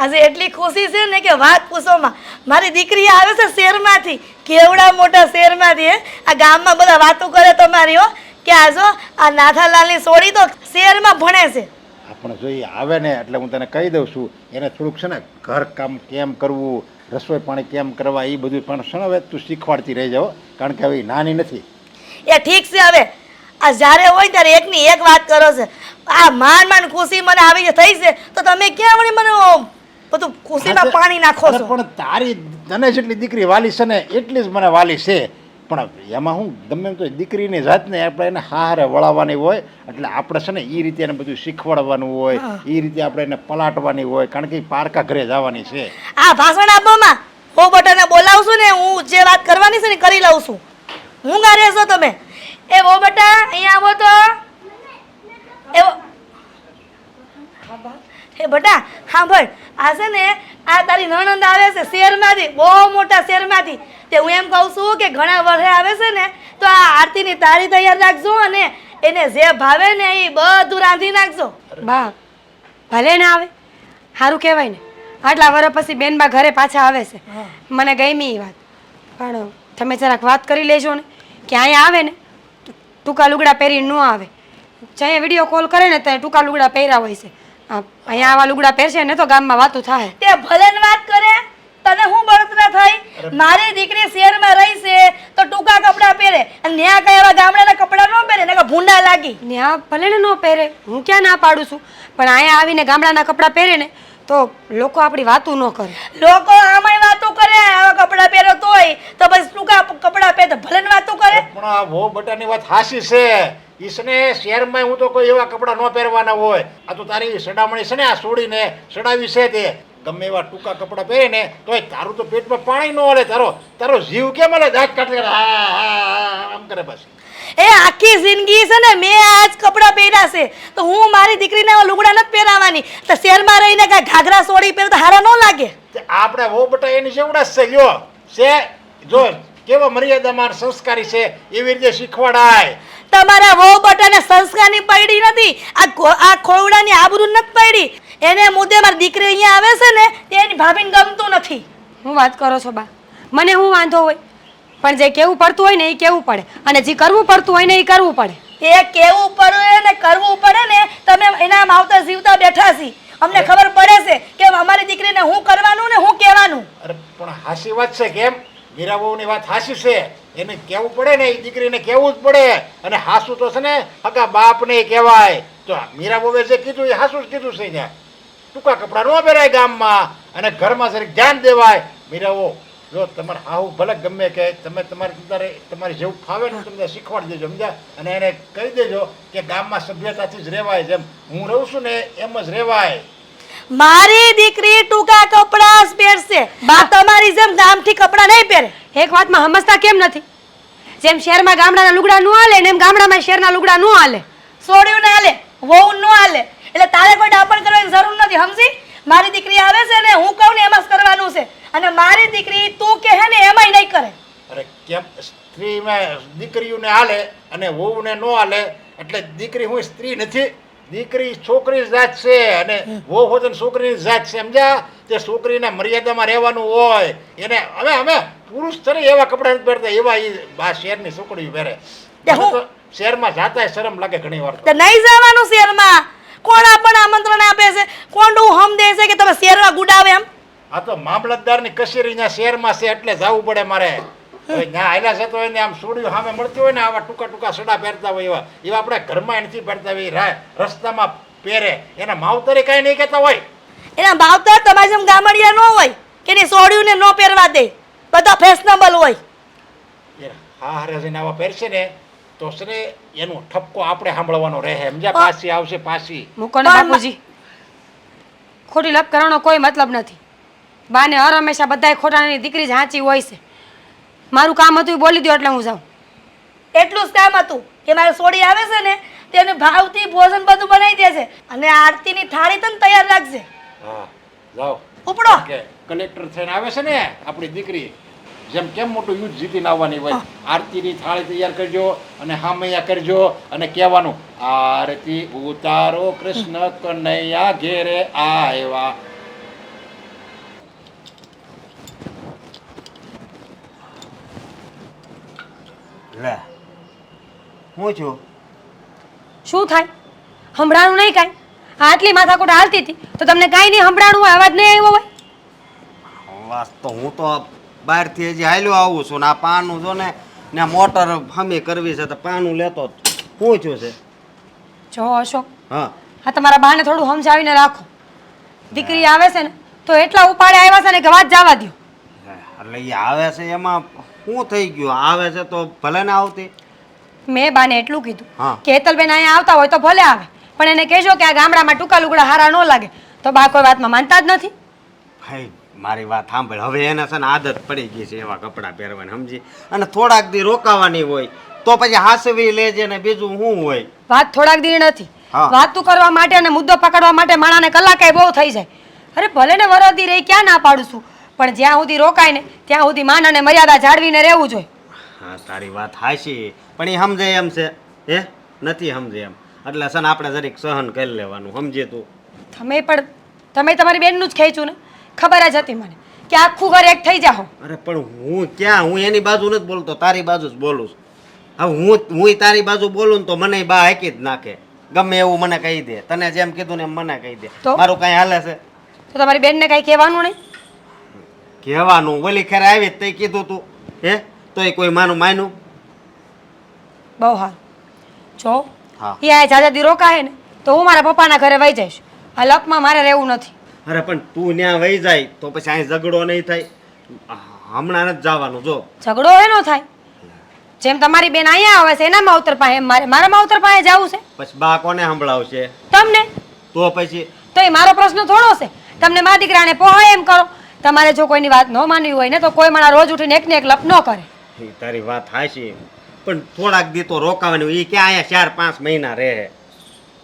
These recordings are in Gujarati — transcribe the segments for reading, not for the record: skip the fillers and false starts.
આજે એટલી ખુશી છે ને કે વાત પૂછોમાં. મારી દીકરી આવે છે શહેરમાંથી, કેવડા મોટા શહેરમાંથી. આ ગામમાં બધા વાતો કરે તમારી હો કે આજો આ નાથાલાલની સોડી તો શહેરમાં ભણે છે. આપણે જોઈએ આવે ને એટલે હું તને કહી દઉં છું, એને થોડુંક છે ને ઘર કામ કેમ કરવું, રસોઈ પાણી કેમ કરવા, એ બધું પણ છે ને હવે તું શીખવાડતી રહી જાઓ, કારણ કે હવે નાની નથી. એ ઠીક છે. હવે આ જ્યારે હોય ત્યારે એકની એક વાત કરો છે. આ માંડ ખુશી મને આવી થઈ છે તો તમે ક્યાં વળી મને બધું ખુશીમાં પાણી નાખો છો? પણ તારી તને જેટલી દીકરી વાલી છે ને એટલી જ મને વાલી છે. પણ એમાં હું ગમે એમ તો દીકરીની જાતને આપણે એને હારે વળાવવાની હોય, એટલે આપણે છે ને એ રીતે એને બધું શીખવાડવાનું હોય, એ રીતે આપણે એને પલાટવાની હોય, કારણ કે એ પારકા ઘરે જવાની છે. આ ભાષણ આપવામાં હું બટાને બોલાવશું ને, હું જે વાત કરવાની છે ને કરી લઉં છું. હું ગારે છો તમે? એ વો બટા અહીંયા આવો તો. એવો હે બટા સાંભળ, આ છે ને આ તારી નણંદ આવે છે શહેરમાંથી, બહુ મોટા શહેરમાંથી. તે હું એમ કહું છું કે ઘણા વર્ષે આવે છે ને તો આ આરતીની તાળી તૈયાર રાખજો અને એને જે ભાવે ને એ બધું રાંધી નાખજો. બા ભલે ને આવે, સારું કહેવાય ને. આટલા વર્ષ પછી બેનબા ઘરે પાછા આવે છે, મને ગમી એ વાત. પણ તમે જરાક વાત કરી લેજો ને કે અહીંયા આવે ને તો ટૂંકા લુગડા પહેરી ન આવે. જ્યાં વિડીયો કોલ કરે ને ત્યાં ટૂંકા લુગડા પહેર્યા હોય છે. અહીંયા આવા લુગડા પહેરશે ને તો ગામમાં વાતું થાય. તે ભલે ને વાત કરે, તને હું બળતરા થઈ? મારી દીકરી શહેરમાં રહી છે તો ટૂંકા કપડાં પહેરે, અને ન્યા કઈ એવા ગામડાના કપડાં ન પહેરે ને ભૂંડા લાગી. ન્યા ભલે ને ન પહેરે, હું ક્યાં ના પાડું છું, પણ અહીંયા આવીને ગામડાના કપડાં પહેરે ને તો લોકો આપણી વાતું ન કરે. લોકો આમાંય વાતો કરે, આવા કપડાં પહેરો તોય તો બસ ટૂંકા કપડાં પહેરે ભલે ને વાતો કરે. પણ આ વો બટાની વાત હાસી છે. ઈસને શહેરમાં હું તો કોઈ એવા કપડાં ન પહેરવાના હોય. આ તો તારી સડામણી છે ને આ છોડીને સડાવી છે તે ગમે એવા ટૂંકા કપડાં પહેરે ને તોય તારું તો પેટમાં પાણી ન હલે. તારો જીવ કેમ હલે? દાંત કાઢે આમ કરે બસ. એ આખી જિંદગી છે ને મેં આજ કપડાં પહેર્યા છે તો હું મારી દીકરીને લુગડા નથી પહેરાવાની. તો શહેરમાં રહીને કઈ ઘાઘરા સોડી પહેરે તો હારા ન લાગે? આપણે વો બટા એની જેવડા જ છે. યો છે જો કેવા મર્યાદામાં સંસ્કારી છે એવી રીતે શીખવાડાય. તમારા વહુ બટાને સંસ્કારની પડી નથી, આ ખોવડાની આબરૂ નથી પડી. એને મુદ્દે મારી દીકરી અહીંયા આવે છે ને તેની ભાભીને ગમતું નથી. હું વાત કરો છો બા? મને હું વાંધો હોય, પણ જે કેવું પડતું હોય ને એ કેવું પડે, અને જે કરવું પડતું હોય ને એ કરવું પડે. એ કેવું પડે ને કરવું પડે ને, તમે એના માવતર જીવતા બેઠા છી. અમને ખબર પડે છે કે અમારી દીકરીને હું કરવાનું ને હું કહેવાનું. અરે પણ હાસી વાત છે. કેમ? મીરાબહુની વાત હાસી છે. એને કેવું પડે ને એ દીકરીને કેવું જ પડે. અને હાસુ તો છે ને હકા બાપને કહેવાય. તો મીરાબહુએ જે કીધું એ હાસુ જ કીધું છે. ત્યાં ટૂંકા કપડાં ન પહેરાય ગામમાં, અને ઘરમાં જરીક ધ્યાન દેવાય. મીરાબહુ જો તમારે હાહુ ભલે ગમે કે તમે તમારી જેવું ફાવે ને તમને શીખવાડી દેજો, સમજ્યા? અને એને કહી દેજો કે ગામમાં સભ્યતાથી જ રહેવાય, જેમ હું રહું છું ને એમ જ રહેવાય. મારી દીકરી ટૂંકા કપડાં જ પહેરશે, તમારી જેમ ગામથી કપડાં નહીં પહેરે. એક વાતમાં સમજતા કેમ નથી? જેમ શહેરમાં ગામડાના લુગડા ન હાલે ને એમ ગામડામાં શહેરના લુગડા ન હાલે. સોડ્યું ના હાલે, વહુ ન હાલે, એટલે તારે કોઈ ડાપણ કરવાની જરૂર નથી. સમજી? મારી દીકરી આવે છે ને હું કહું ને એમ જ કરવાનું છે. અને મારી દીકરી તું કહે ને એમાંય નહીં કરે. અરે કેમ સ્ત્રીમાં દીકરીઓને હાલે અને વહુને ન હાલે? એટલે દીકરી હું સ્ત્રી નથી, દીકરી છોકરી જાત છે અને વહુ હોત છોકરીની જાત છે, સમજ્યા? તે છોકરીના મર્યાદામાં રહેવાનું હોય. એને અમે પુરુષ તરી એવા કપડાં નથી પહેરતા એવા એ બા શહેરની છોકરીઓ પહેરે. શહેરમાં જાતા શરમ લાગે ઘણી વાર. નહીં જવાનું શહેરમાં. કોણ આપણને આમંત્રણ આપે છે? કોણ હમ દે છે કે તમે શહેરમાં ગુડાવે એમ? આ તો મામલતદારની કચેરી ત્યાં શહેરમાં છે એટલે જવું પડે મારે. હવે ત્યાં આયલા જતો હોય ને આમ સોડિયું સામે મળતી હોય ને આવા ટૂંકા સડા પહેરતા હોય એવા આપણે ઘરમાં નથી પહેરતા હોય, રસ્તામાં પહેરે. એના માવતરે કાંઈ નહીં કહેતા હોય. એના માવતર તમારી જેમ ગામડિયા ન હોય કે એની સોડિયુંને ન પહેરવા દે, બધા ફેશનેબલ હોય. હા હારે જઈને આવા પહેરશે ને તો છે ને એનો ઠપકો આપણે સાંભળવાનો રહે, સમજ્યા? પાછી આવશે પાછી. મૂકો ને બાપુજી, ખોટી લપ કરવાનો કોઈ મતલબ નથી. બાને હર હંમેશા બધાય ખોટાની દીકરી જ હાચી હોય છે. મારું કામ હતું એ બોલી દો એટલે હું જાઉં. એટલું જ કામ હતું કે મારે સોડી આવે છે ને તેને ભાવથી ભોજન બધું બનાવી દે છે, અને આરતીની થાળી તને તૈયાર રાખજે. હા જાઓ ઉપડો. કલેક્ટર થઈને આવે છે ને આપણી દીકરી, જેમ કેમ મોટું યુદ્ધ જીતીને આવવાની હોય. આરતીની થાળી તૈયાર કરજો અને હામૈયા કરજો અને કહેવાનું આરતી ઉતારો કૃષ્ણ કનૈયા ઘેરે આવ્યા. લે હું છું શું થાય? સંભળાણું નહીં કાંઈ? આટલી માથાકૂટ હાલતી હતી તો તમને કાંઈ નહીં સંભળાણું હોય, અવાજ નહીં આવ્યો હોય? વાસ તો હું તો બહારથી હજી હાલ્યો આવું છું ને આ પાનું જો ને મોટર હમી કરવી છે તો પાનું લેતો હું છું છે. જો અશોક, હા આ તમારા બાને થોડું સમજાવીને રાખો. દીકરી આવે છે ને તો એટલા ઉપાડે આવ્યા છે ને કે વાત જવા દ્યો. એટલે એ આવે છે એમાં શું થઈ ગયું? આવે છે તો ભલે ને આવતી. મેં બાને એટલું કીધું હા. કે હેતલબેન અહીંયા આવતા હોય તો ભલે આવે, પણ એને કહેજો કે આ ગામડામાં ટૂંકા લુગડા હારા ન લાગે. તો બા કોઈ વાતમાં માનતા જ નથી. ભાઈ મારી વાત સાંભળ, હવે એને છે ને આદત પડી ગઈ છે એવા કપડાં પહેરવાની, સમજી? અને થોડાક દી રોકાવાની હોય તો પછી હાસવી લેજે ને બીજું શું હોય. વાત થોડાક દી નથી, હા. વાતું કરવા માટે અને મુદ્દો પકડવા માટે માણાને કલાકે બહુ થઈ જાય. અરે ભલે ને વરદી રહી ક્યાં ના પાડું છું, પણ જ્યાં સુધી રોકાય ને ત્યાં સુધી માન અને મર્યાદા જાળવીને રહેવું જોઈએ. હા તારી વાત હાચી, પણ એ સમજે એમ છે? હે નથી સમજે એમ. એટલે છે ને આપણે જરીક સહન કરી લેવાનું, સમજે તું? તમે તમારી બેનનું જ ખેંચ્યું ને, ખબર જ હતી મને કે આખું ઘર એક થઈ જાઓ. અરે પણ હું ક્યાં, હું એની બાજુ નથી બોલતો, તારી બાજુ જ બોલું છું. હવે હું તારી બાજુ બોલું ને તો મને બા હાકી જ નાખે, ગમે એવું મને કહી દે. તને જેમ કીધું ને એમ મને કહી દે. તો? મારું કાંઈ હાલે છે? તો તમારી બેનને કાંઈ કહેવાનું નહીં? કહેવાનું ઓલી ખેર આવી તે કીધું તું, હે તો એ કોઈ માનું? બહુ સારું. જો હા. એ આ જાજાદી રોકાય ને તો હું મારા પપ્પાના ઘરે વહી જઈશ. આ લપમાં મારે રહેવું નથી. અરે પણ તું ત્યાં વહી જાય તો પછી અહીં ઝઘડો નહીં થાય? હમણાં નથી જવાનું. જો ઝઘડો એનો થાય જેમ તમારી બેન અહીંયા આવે છે એના માવતર પાસે, એમ મારા માવતર પાસે જવું છે. પછી બા કોને સંભળાવશે? તમને તો પછી તો એ મારો પ્રશ્ન થોડો છે. તમને મા દીકરાને પોહાય એમ કરો. તમારે જો કોઈની વાત ન માનવી હોય ને તો કોઈ માણા રોજ ઉઠીને એકને એક લપ ન કરે. એ તારી વાત હાચી, પણ થોડાક દી તો રોકાવાની હોય. એ ક્યાં અહીંયા 4-5 મહિના રહે,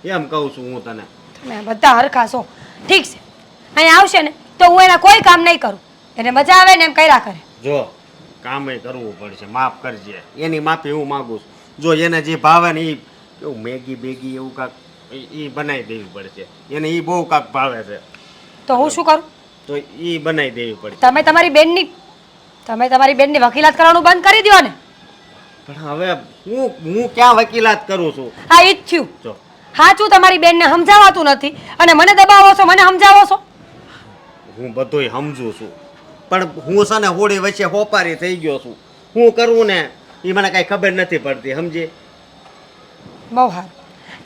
એમ કહું છું હું તને. તમે બધા હરખા છો. ઠીક છે, અહીંયા આવશે ને તો હું એના કોઈ કામ નહીં કરું. એને મજા આવે ને એમ કર્યા કરે. જો કામે કરવું પડશે, માફ કરજે. એની માફી હું માગું છું. જો એને જે ભાવે ને એ એવું મેગી બેગી એવું કાંક એ બનાવી દેવી પડશે. એને એ બહુ કાંક ભાવે છે તો હું શું કરું? તો એ બનાવી દેવી પડશે. તમે તમારી બેનની વકીલાત કરવાનું બંધ કરી દો ને. પણ હવે હું ક્યાં વકીલાત કરું છું? આ ઈ જ થયું. જો સાચું તમારી બેનને સમજાવાતું નથી અને મને દબાવો છો, મને સમજાવો છો. હું બધુંય સમજુ છું, પણ હું છે ને હોળી વચ્ચે હોપારી થઈ ગયો છું. હું કરવું ને એ મને કાંઈ ખબર નથી પડતી, સમજી? બહુ સારું.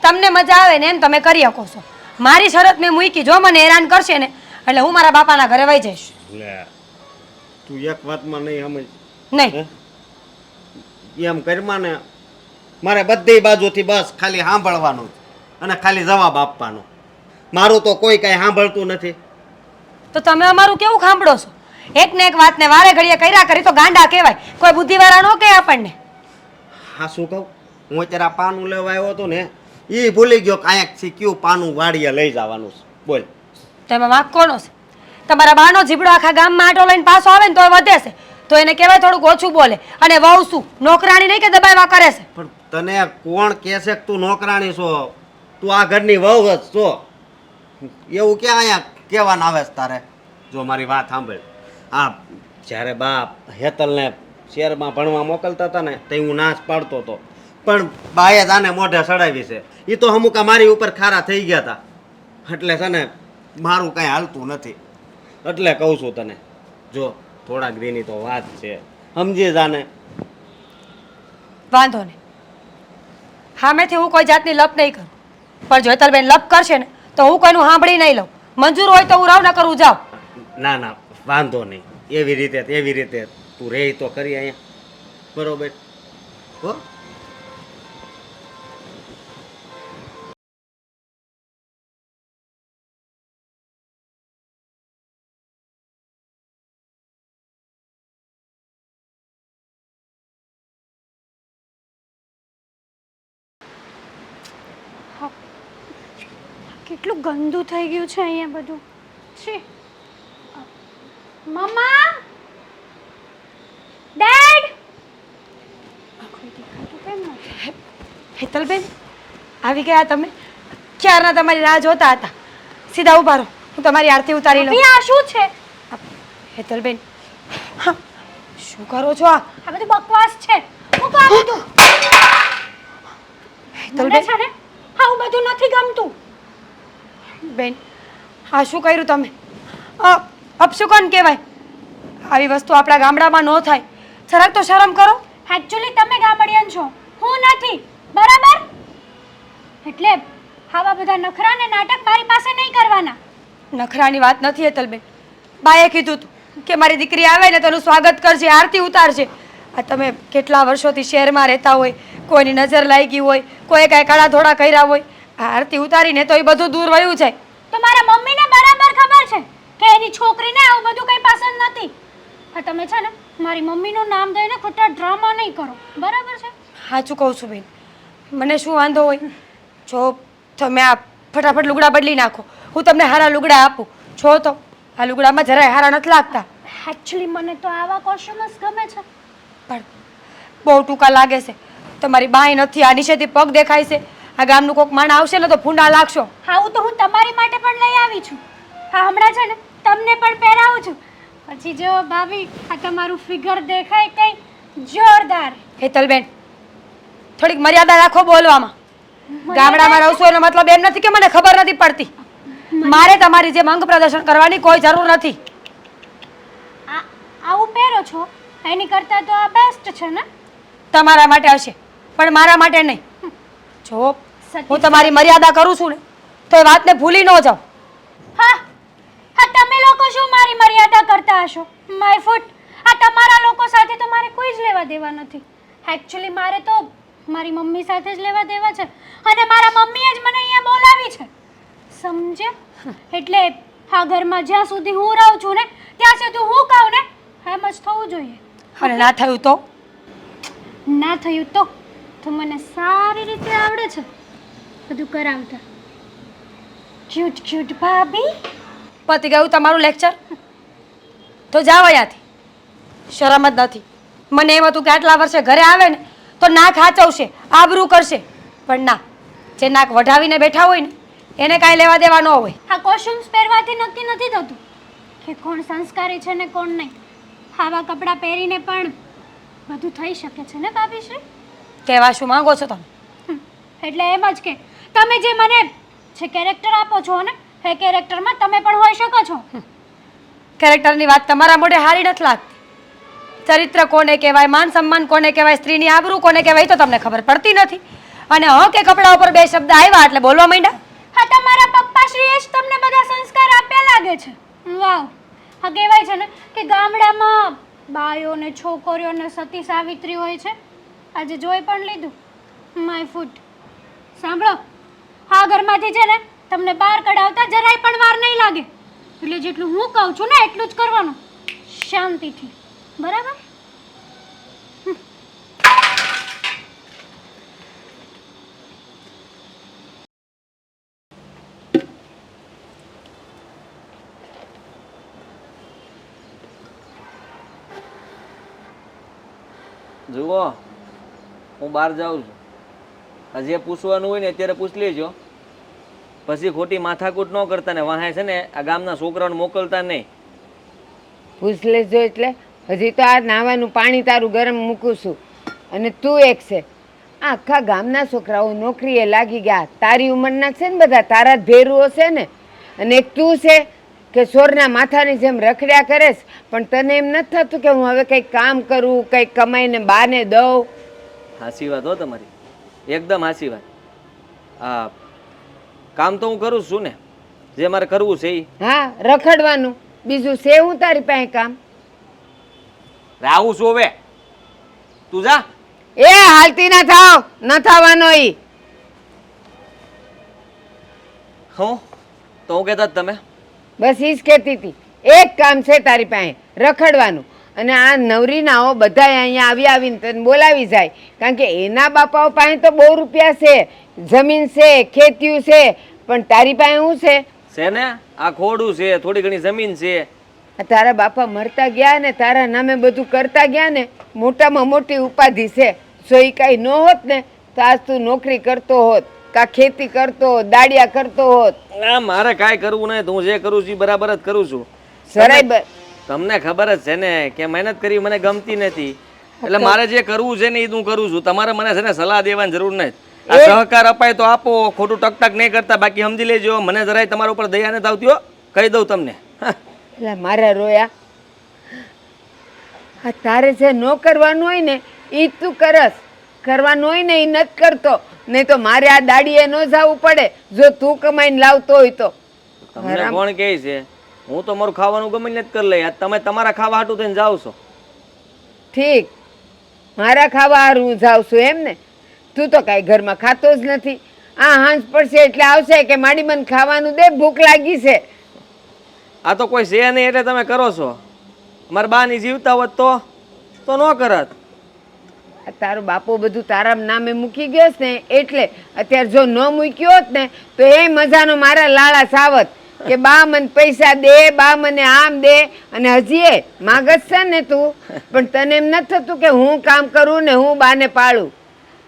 તમને મજા આવે ને એમ તમે કરી શકો છો. મારી શરત મેં મૂકી, જો મને હેરાન કરશે ને એટલે હું મારા બાપાના ઘરે વહી જઈશ. લે તું એક વાતમાં નહીં સમજ. નહીં એમ કરમાં ને મારે બધી બાજુથી બસ ખાલી સાંભળવાનું જ અને ખાલી જવાબ આપવાનો. મારું તો કોઈ કાંઈ સાંભળતું નથી. તો તમે અમારું કેવું સાંભળો છો? એક ને એક વાતને વારે ઘડીએ કર્યા કરી તો ગાંડા કહેવાય. કોઈ બુદ્ધિવાળા ન કહે આપણને. હા શું કહું, હું અત્યારે આ પાનું લેવા આવ્યો હતો ને એ ભૂલી ગયો કે અહીંયાથી કયું પાનું વાડીએ લઈ જવાનું છે. બોલ તો એમાં વાંક કોનો છે? તમારા બાનો જીબડો આખા ગામમાં આટો લઈને પાછો આવે ને તો વધે છે. તો એને કહેવાય થોડુંક ઓછું બોલે. અને વહુ શું નોકરાણી નહીં કે દબાવવા કરે છે? પણ તને કોણ કહે છે કે તું નોકરાણી છો? તું આ ઘરની વહુ જ છો. એવું ક્યાં અહીંયા કહેવાનું આવે છે તારે? જો મારી વાત સાંભળ. આ જ્યારે બા હેતલને શહેરમાં ભણવા મોકલતા હતા ને તે હું નાશ પાડતો હતો, પણ બાએ જ આને મોઢે સડાવી છે. એ તો અમુક મારી ઉપર ખારા થઈ ગયા હતા. એટલે છે ને મારું કાંઈ હાલતું નથી. એટલે કહું છું તને, જો થોડાક દીની તો વાત છે, સમજી જાને. વાંધો નહીં, સામેથી હું કોઈ જાતની લપ નહીં કરું. પણ જો હેતલબેન લપ કરશે ને તો હું કોઈનું સાંભળી નહીં લઉં. મંજૂર હોય તો હું રાવ ન કરું જાઉં. ના ના વાંધો નહીં. એવી રીતે તું રહે તો કરી અહીંયા, બરોબર? હો કેટલું ગંદુ થઈ ગયું છે અહીંયા બધું. છી. મમ્મા, ડેડ. કોઈ દેખાતું કેમ નથી? હેતલબેન આવી ગયા તમે? ક્યારના તમારી રાહ જોતા હતા. સીધા ઊભા રહો, હું તમારી આરતી ઉતારી લઉં. આ શું છે? હેતલબેન હા, શું કરો છો? આ બધું બકવાસ છે. મૂકો આ બધું. મને છે ને આવું બધું નથી ગમતું. બેન આ શું કર્યું તમે? અપશુકન કહેવાય. આવી વસ્તુ આપણા ગામડામાં ન થાય. જરાક તો શરમ કરો. એકચ્યુઅલી તમે ગામડિયન છો, હું નથી, બરાબર? એટલે આવા બધા નખરા ને નાટક મારી પાસે નહીં કરવાના. નખરાની વાત નથી હેતલબેન. બાએ કીધું હતું કે મારી દીકરી આવે ને તેનું સ્વાગત કરજે, આરતી ઉતારજે. આ તમે કેટલા વર્ષોથી શહેરમાં રહેતા હોય, કોઈની નજર લાગી હોય, કોઈ કાંઈ કાળા ધોળા કર્યા હોય, આ આરતી ઉતારીને તો એ બધું દૂર વયું જાય. તો મારા મમ્મીને બરાબર ખબર છે કે એની છોકરીને આવું બધું કંઈ પસંદ નથી. હા તમે છે ને મારી મમ્મીનું નામ દઈને ખોટા ડ્રામા નહીં કરો, બરાબર છે? સાચું કહું છું બેન. મને શું વાંધો હોય? જો તમે આ ફટાફટ લુગડા બદલી નાખો, હું તમને હારા લુગડા આપું. છો તો આ લુગડામાં જરાય હારા નથી લાગતા. એકચ્યુઅલી મને તો આવા કોસ્ચ્યુમ્સ ગમે છે. પણ બહુ ટૂંકા લાગે છે. તમારી બાંય નથી, આ નીચેથી પગ દેખાય છે. આ ગામનું કોઈક માણ આવશે ને તો ફૂંડા લાગશો. આવું તો હું તમારી માટે પણ લઈ આવી છું. હા હમણાં છે ને તમને પણ પહેરાવું છું. પછી જો ભાભી આ તમારું ફિગર દેખાય કઈ જોરદાર. હેતલબેન થોડીક મર્યાદા રાખો બોલવામાં. ગામડામાં રહું છું એનો મતલબ એમ નથી કે મને ખબર નથી પડતી. મારે તમારી જેમ અંગ પ્રદર્શન કરવાની કોઈ જરૂર નથી. આવું પહેરો છો એની કરતાં તો આ બેસ્ટ છે ને? તમારા માટે હશે પણ મારા માટે નહીં. જો હું તમારી મર્યાદા કરું છું ને તો એ વાતને ભૂલી ન જાઓ. હા હા તમે લોકો શું મારી મર્યાદા કરતા હશો? My foot. આ તમારા લોકો સાથે તો મારે કોઈ જ લેવા દેવા નથી. એકચ્યુઅલી મારે તો મારી મમ્મી સાથે જ લેવા દેવા છે અને મારા મમ્મીએ જ મને અહીંયા બોલાવી છે, સમજ્યા? એટલે આ ઘરમાં જ્યાં સુધી હું રહું છું ને ત્યાં સુધી હું કહું ને એમ જ થવું જોઈએ. અને ના થયું તો? ના થયું તો મને સારી રીતે આવડે છે બધું કરાવતા. ક્યુટ ક્યુટ ભાભી. પતી ગયું તમારું લેક્ચર? તો જાઓ અહીંયાથી. શરમ જ નથી. મને એમ હતું કે આટલા વર્ષે ઘરે આવે ને તો નાક હાચવશે, આબરૂ કરશે, પણ ના, જે નાક વઢાવીને બેઠા હોય ને એને કાંઈ લેવા દેવા ન હોય. આ કોસ્ચ્યુમ્સ પહેરવાથી નક્કી નથી થતું કે કોણ સંસ્કારી છે ને કોણ નહીં. આવા કપડાં પહેરીને પણ બધું થઈ શકે છે ને ભાભીશ્રી? કહેવા શું માંગો છો તમે? એટલે એમ જ કે તમે જે મને જે કેરેક્ટર આપો છો ને એ કેરેક્ટરમાં તમે પણ હોઈ શકો છો. કેરેક્ટરની વાત તમારા મોઢે હારી નથી લાગતી. ચરિત્ર કોને કહેવાય, માન સન્માન કોને કહેવાય, સ્ત્રીની આબરૂ કોને કહેવાય એ તો તમને ખબર પડતી નથી. અને કે કપડા ઉપર બે શબ્દ આવ્યા એટલે બોલવા માંડ્યા. હા તમારા પપ્પાશ્રીએ જ તમને બધા સંસ્કાર આપ્યા લાગે છે. વાવ. હા કહેવાય છે ને કે ગામડામાં બાયો ને છોકરીઓ ને સતી સાવિત્રી હોય છે. આજે જોઈ પણ લીધું. My foot. સાંભળો, આ ઘરમાંથી છે ને તમને બહાર કઢાવતા જરાય પણ વાર નહીં લાગે. એટલે જેટલું હું કહું છું ને એટલું જ કરવાનું, શાંતિથી, બરાબર? જુઓ, હું બહાર જાઉં છું. જે પૂછવાનું હોય ને અત્યારે પૂછી લેજો. પછી ખોટી માથાકૂટ ન કરતા ને વાહે છે ને આ ગામના છોકરાઓને મોકલતા નહીં. પૂછ લેજો એટલે હજી તો આ નાવાનું પાણી તારું ગરમ મૂકું છું અને તું એક છે. આખા ગામના છોકરાઓ નોકરીએ લાગી ગયા, તારી ઉંમરના છે ને બધા, તારા જ ભેરુઓ છે ને, અને એક તું છે કે સોરના માથાની જેમ રખડ્યા કરેશ. પણ તને એમ નથી થતું કે હું હવે કંઈક કામ કરું, કંઈક કમાઈને બાને દઉં? હાચી વાત હો તમારી, એકદમ હાચી વાત. હા, કામ તો હું કરું છું ને, જે મારે કરવું છે એ. હા, રખડવાનું બીજું છે હું તારી પાસે કામ? આવું છું હવે, તું જા. એ હાલતી ના થાવ, ન થવાનો ઈ. હું તો હું કહેતા તમે બસ ઈ જ કહેતી હતી. એક કામ છે તારી પાસે, રખડવાનું. અને આ નવરીનાઓ બધા અહીંયા આવી આવીને તને બોલાવી જાય, કારણ કે એના બાપાઓ પાસે તો બહુ રૂપિયા છે, જમીન છે, ખેતીયું છે, પણ તારી પાસે શું છે? છે ને આ ખોડું છે, થોડી ઘણી જમીન છે. તારા બાપા મરતા ગયા ને તારા નામે બધું કરતા ગયા ને, મોટામાં મોટી ઉપાધિ છે. જો એ કાંઈ ન હોત ને તો આજ તું નોકરી કરતો હોત, કા ખેતી કરતો હોત, દાડિયા કરતો હોત. ના, મારે કાંઈ કરવું નહીં. હું જે કરું છું એ બરાબર જ કરું છું. જરાય તમને ખબર જ છે ને કે મહેનત કરવી મને ગમતી નથી. એટલે મારે જે કરવું છે ને એ હું કરું છું. તમારે મને છે ને સલાહ દેવાની જરૂર નથી. આ સહકાર અપાય તો આપો, ખોટું ટકટક નહીં કરતા. બાકી સમજી લેજો, મને જરાય તમારા ઉપર દયા નથી આવતી હો, કહી દઉં તમને. એટલે મારા રોયા, આ તારે જે ન કરવાનું હોય ને એ તું કરસ, કરવાનું હોય ને એ નથી કરતો. નહીં તો મારે આ દાડીએ ન જવું પડે જો તું કમાઈને લાવતો હોય તો. તમને કોણ કહે છે? હું તો મારું ખાવાનું ગમે જ કરી લઈ. તમે તમારા ખાવા હાટું થઈને જાઓ છો. ઠીક, મારા ખાવા હારું હું જાઉં છું એમ ને? તું તો કાંઈ ઘરમાં ખાતો જ નથી. આ હાંજ પડશે એટલે આવશે કે માડી મને ખાવાનું દે, ભૂખ લાગી છે. આ તો કોઈ છે નહીં એટલે તમે કરો છો. મારા બાની જીવતા હોત તો ન કરત. આ તારો બાપો બધું તારા નામે મૂકી ગયો છે ને એટલે. અત્યારે જો ન મૂક્યો હોત ને તો એ મજાનો મારા લાળા સાવત કે બા મને પૈસા દે, બા મને આમ દે. અને હજી એ માગસ છે ને તું, પણ તને એમ નથી થતું કે હું કામ કરું ને હું બાને પાળું?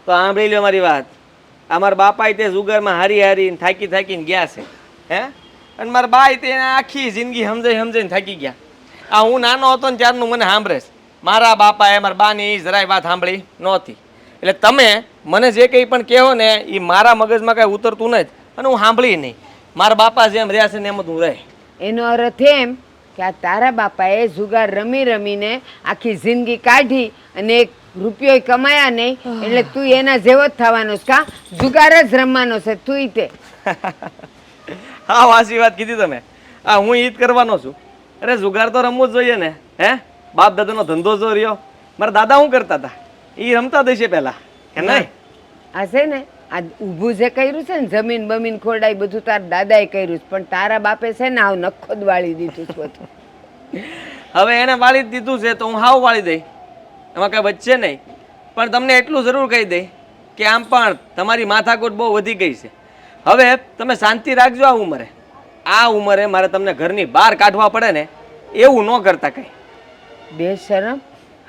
તો સાંભળી લો મારી વાત. અમારા બાપાએ તે જુગારમાં હારી હારીને થાકીને ગયા છે. હે? અને મારા બાઈ તે આખી જિંદગી સમજાઈને થાકી ગયા. આ હું નાનો હતો ને ત્યારનું મને સાંભળે છે. મારા બાપાએ મારા બાની જરાય વાત સાંભળી નહોતી. એટલે તમે મને જે કંઈ પણ કહો ને એ મારા મગજમાં કાંઈ ઉતરતું નથી અને હું સાંભળી નહીં. મારા બાપા જેમ રહ્યા છે ને એમ જ હું રહે. એનો અર્થ એમ કે આ તારા બાપાએ જુગાર રમી રમીને આખી જિંદગી કાઢી અને એક રૂપિયો કમાયા નહીં એટલે તું એના જેવો જ થવાનો છે. કા જુગાર જ રમવાનો છે તું તે? હા, વાસી વાત કીધી તમે. હા, હું ઈ જ કરવાનો છું. અરે જુગાર તો રમવું જ જોઈએ ને. હે, બાપ દાદાનો ધંધો જો રહ્યો. મારા દાદા શું કરતા હતા એ રમતા દેશે પહેલા કે નહીં? આ છે ને આ ઊભું જે કર્યું છે ને જમીન બમીન ખોડાઈ બધું તારા દાદાએ કર્યું છે, પણ તારા બાપે છે ને આવ નખો જ વાળી દીધું છે બધું. હવે એને વાળી જ દીધું છે તો હું હાવ વાળી દઈ, એમાં કાંઈ વચ્ચે નહીં. પણ તમને એટલું જરૂર કહી દઈ કે આમ પણ તમારી માથાકૂટ બહુ વધી ગઈ છે. હવે તમે શાંતિ રાખજો. આ ઉંમરે મારે તમને ઘરની બહાર કાઢવા પડે ને એવું ન કરતા કંઈ. બેશરમ,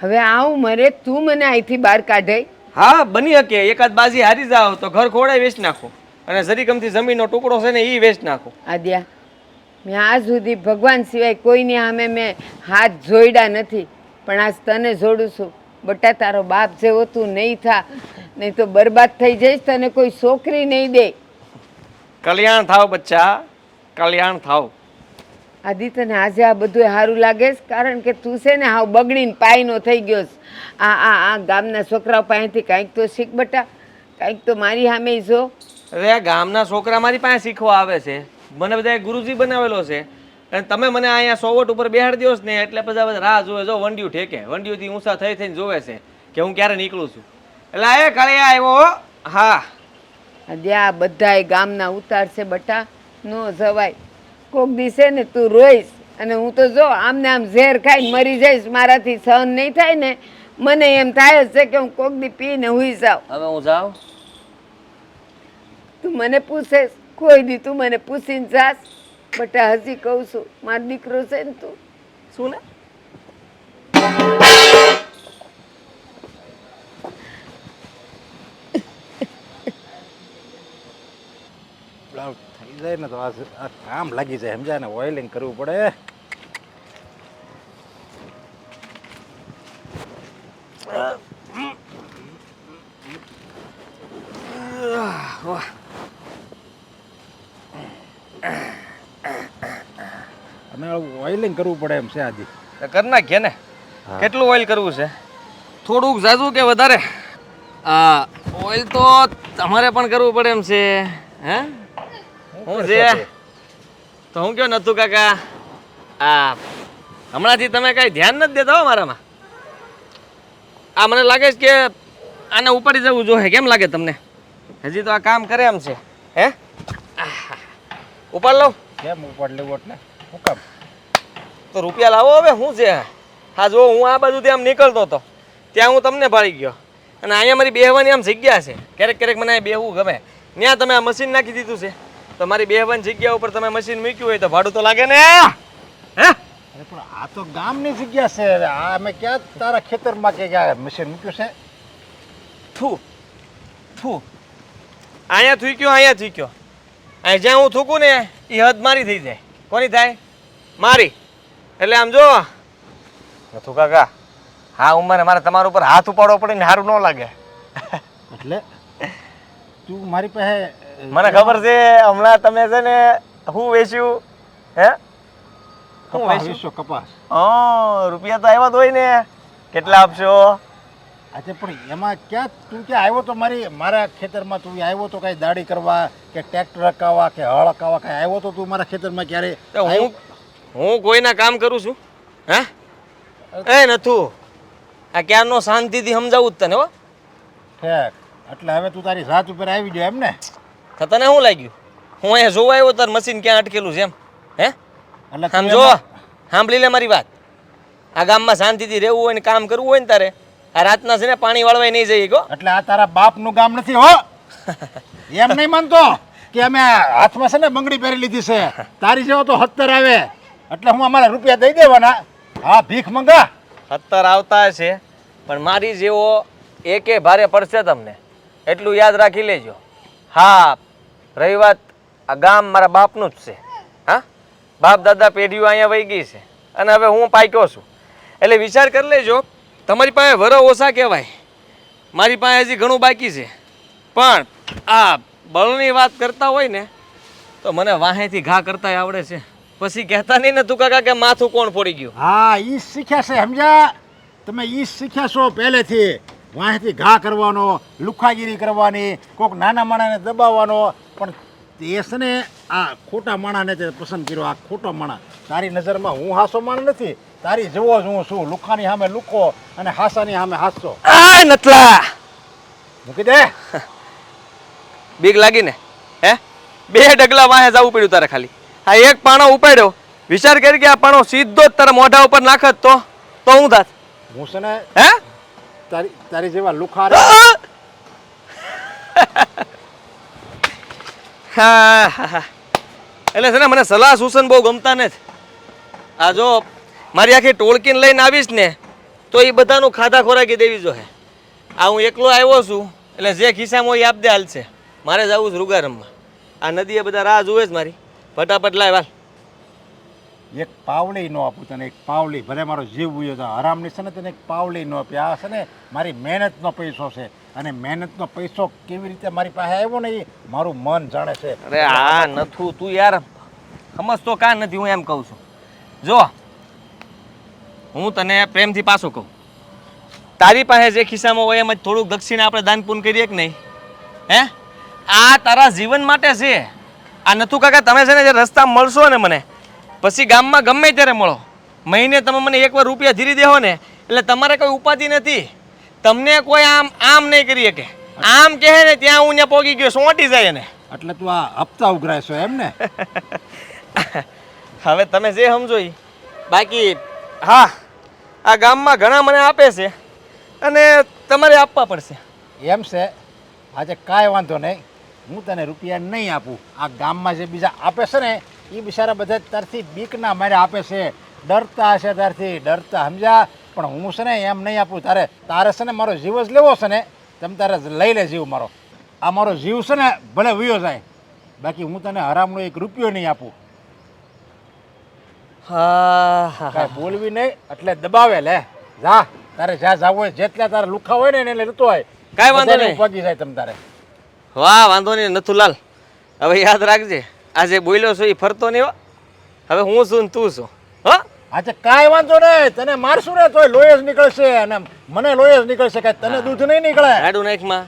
હવે આ ઉંમરે તું મને અહીંથી બહાર કાઢે? હા, બની શકે. એકાદ બાજી હારી જાઓ તો ઘર ખોડાય વેચ નાખો અને જરીકમથી જમીનનો ટુકડો છે ને એ વેચ નાખો. આદ્યા, મેં આજ સુધી ભગવાન સિવાય કોઈની સામે મેં હાથ જોડ્યા નથી, પણ આજ તને જોડું છું. બટા તારો બાપ જેવો તું નહીં થા, નહીં તો બરબાદ થઈ જઈશ. તને કોઈ છોકરી નહીં દે. કલ્યાણ થાવ બચ્ચા, કલ્યાણ થાવ. આદિ તને આજે આ બધું સારું લાગે છે કારણ કે તું છે ને હાવ બગડીને પાયનો થઈ ગયો છે. આ ગામના છોકરાઓ પાસેથી કાંઈક તો શીખ બટા, કાંઈક તો મારી સામે જો. અરે ગામના છોકરા મારી પાસે શીખવા આવે છે. મને બધા ગુરુજી બનાવેલો છે અને તમે મને અહીંયા સોવટ ઉપર બેહાડી દો ને એટલે બધા રાહ જોવે. જો વંડિયું ઠેકે, વંડિયુંથી ઊંચા થઈને જોવે છે કે હું ક્યારે નીકળું છું. એટલે એ કળિયા આવ્યો. હા, આ બધાય ગામના ઉતાર છે બટા, નો જવાય. કોક દિવસે ને તું રોઈશ અને હું તો જો આમને આમ ઝેર ખાઈને મરી જઈશ. મારાથી સહન નહીં થાય ને, મને એમ થાય છે કે હું કોક દી પીને હુઈ જાઉં. હવે હું જાઉં? તું મને પૂછે કોઈ દી તું મને પૂછીને જાસ બટા? હજી કહું છું મારો દીકરો છે ને તું. શું ને? થઈ જાય ને તો આ કામ લાગી જાય, સમજાય ને? ઓઇલિંગ કરવું પડે. અને ઓઇલિંગ કરવું પડે એમ છે આજે. કરી નાખીએ ને. કેટલું ઓઇલ કરવું છે? થોડુંક ઝાઝું કે વધારે? ઓઇલ તો તમારે પણ કરવું પડે એમ છે. હે, હું છે તો હું કયો નથુ કાકા, હમણાંથી તમે કાંઈ ધ્યાન નથી દેતા હો મારામાં. મને લાગે છે કે આને ઉપાડી જવું જોઈએ. કેમ લાગે તમને? હજી તો આ કામ કરે એમ છે. હે, ઉપાડ લઉં? કેમ ઉપાડ લેવું એટલે? શું કામ? તો રૂપિયા લાવો હવે. શું છે? હા, જો હું આ બાજુથી આમ નીકળતો હતો ત્યાં હું તમને ભાળી ગયો અને અહીંયા મારી બેહવાની આમ જગ્યા છે. ક્યારેક ક્યારેક મને અહીંયા બેહવું ગમે. ત્યાં તમે આ મશીન નાખી દીધું છે તો મારી બેહવાની જગ્યા ઉપર તમે મશીન મૂક્યું હોય તો ભાડું તો લાગે ને. હે, અરે પણ આ તો ગામની જગ્યા છે. આ અમે ક્યાં તારા ખેતરમાં કે ક્યાં મશીન મૂક્યું છે? થૂ થૂ, અહીંયા થૂક્યો, અહીંયા થૂક્યો. અહીં જ્યાં હું થૂકું ને એ હદ મારી થઈ જાય. કોની થાય? મારી. એટલે આમ જો નથુ કાકા, આ ઉંમરે મારે તમારા ઉપર હાથ ઉપાડવો પડે ને સારું ન લાગે. એટલે તું મારી પાસે મને ખબર છે હમણાં તમે છે ને હું વેચ્યું હે હું કપાસ વેચ્યું વેચશો, કપાસ. રૂપિયા તો આવ્યા જ હોય ને. કેટલા આપશો? આજે પણ એમાં ક્યાં તું ક્યાં આવ્યો તો મારા ખેતરમાં? તું આવ્યો તો કાંઈ દાડી કરવા કે ટ્રેક્ટર હકાવવા કે હળ હકાવવા કાંઈ આવ્યો તો તું મારા ખેતરમાં ક્યારે? તો હું કોઈના કામ કરું છું હે? એ નથું, આ ક્યારનો શાંતિથી સમજાવું જ તને હો. ઠેક, એટલે હવે તું તારી જાત ઉપર આવી ગયો એમ ને? તો તને શું લાગ્યું હું અહીંયા જોવા આવ્યો તાર મશીન ક્યાં અટકેલું છે એમ? હે એટલે તું સમજો, સાંભળી લે મારી વાત. આ ગામમાં શાંતિથી રહેવું હોય ને કામ કરવું હોય ને તારે આ રાતના છે ને પાણી વાળવાય નહીં જઈએ ગો. એટલે આ તારા બાપનું ગામ નથી હો. એમ નહીં માનતો કે અમે હાથમાં છે ને બંગડી પહેરી લીધી છે. તારી જેવો તો 70 આવે એટલે હું અમારા રૂપિયા દઈ દેવાના. હા, ભીખ મંગા. 70 આવતા છે પણ મારી જેવો એકે ભારે પડશે તમને, એટલું યાદ રાખી લેજો. હા, રહી વાત આ ગામ મારા બાપનું જ છે. હા, બાપ દાદા પેઢીઓ અહીંયા વહી ગઈ છે અને હવે હું પાક્યો છું. એટલે વિચાર કરી લેજો, તમારી પાસે વરો ઓછા કહેવાય, મારી પાસે હજી ઘણું બાકી છે. પણ આ બળની વાત કરતા હોય ને તો મને વાહેથી ઘા કરતા આવડે છે. પછી કહેતા નહીં ને તું કાકા કે માથું કોણ ફોડી ગયું. હા, ઈ શીખ્યા છે, સમજ્યા? તમે ઈ શીખ્યા છો પહેલેથી. વાંહેથી ઘા કરવાનો, લુખાગીરી કરવાની, કોઈક નાના માણાને દબાવવાનો. પણ તે છે ને આ ખોટા માણાને તે પસંદ કર્યો. આ ખોટો માણા તારી નજરમાં હું હાસો માણ નથી. તારી જેવો જ હું છું. લુખાની સામે લુખો અને હાસાની સામે હાસો. આ નતલા મૂકી દે. બીક લાગી ને હે? 2 ડગલા વાહે જવું પડ્યું તારે ખાલી. આ એક પાણો ઉપાડ્યો, વિચાર કરી કે આ પાણો સીધો જ તારા મોઢા ઉપર નાખત તો હું થાત હું છે ને હે? તારી જેવા લુખા હા હા, એટલે છે ને મને સલાહ સૂચન બહુ ગમતા નથી. આ જો મારી આખી ટોળકીને લઈને આવીશ ને તો એ બધાનું ખાધા ખોરાકી દેવી જોઈએ. આ હું એકલો આવ્યો છું એટલે જે ખિસ્સામાં હોય એ આપ દે હાલશે. મારે જવું છે રૂગા રમવા. આ નદીએ બધા રાહ જુએ જ મારી. ફટાફટ લાય વાલ. એક પાવલી ન આપું તને, એક પાવલી. ભલે મારો જીવ ઉયો તો હરામની છે ને તને એક પાવલી ન આપી. આ છે ને મારી મહેનતનો પૈસો છે અને મહેનતનો પૈસો કેવી રીતે મારી પાસે આવ્યો ને એ મારું મન જાણે છે. અરે આ નથું તું યાર સમજતો કાં નથી. હું એમ કહું છું, જો હું તને પ્રેમથી પાછું કહું, તારી પાસે જે ખિસ્સામાં હોય એમ જ થોડુંક દક્ષિણા આપણે દાન પૂન કરીએ કે નહીં? હે, આ તારા જીવન માટે છે. આ નથું કાકા તમે છે ને જે રસ્તામાં મળશો ને મને, પછી ગામમાં ગમે ત્યારે મળો, મહિને તમે મને એકવાર રૂપિયા ધીરી દેહો ને એટલે તમારે કોઈ ઉપાધિ નથી. તમને કોઈ આમ નહીં કરી શકે. આમ કહે ને ત્યાં હું ને પોગી ગયો સોંટી જાય ને. એટલે તું આ હપ્તા ઉઘરાય છો એમ ને? હવે તમે જે સમજો ઈ. બાકી હા, આ ગામમાં ઘણા મને આપે છે અને તમારે આપવા પડશે. એમ છે. આજે કાંઈ વાંધો નહીં, હું તને રૂપિયા નહીં આપું. આ ગામમાં જે બીજા આપે છે ને એ બિચારા બધા તારથી બીકના મારે આપે છે. ડરતા હશે તારથી, ડરતા, સમજ્યા? પણ હું છે ને એમ નહીં આપું. તારે છે ને મારો જીવ જ લેવો છે ને, તમે તારે લઈ લે જીવ મારો. આ મારો જીવ છે ને ભલે વયો જાય, બાકી હું તને હરામનો 1 રૂપિયો નહીં આપું. હા હા, કાંઈ બોલવી નહીં એટલે દબાવે. લે જા, તારે જ્યાં જવું હોય, જેટલા તારા લુખા હોય ને એને લેતો હોય. કાંઈ વાંધો બધાને નહીં. પહોંચી જાય તમ તારે. વાહ, વાંધો નહીં નથુલાલ. હવે યાદ રાખજે, આજે બોલ્યો છો એ ફરતો નહીં હો. હવે હું છું ને તું છું હો. આજે કાંઈ વાંધો નહીં, તને મારશું ને તોય લોહી જ નીકળશે અને મને લોહી જ નીકળશે, કાંઈ તને દૂધ નહીં નીકળે. ગાડું નાખમાં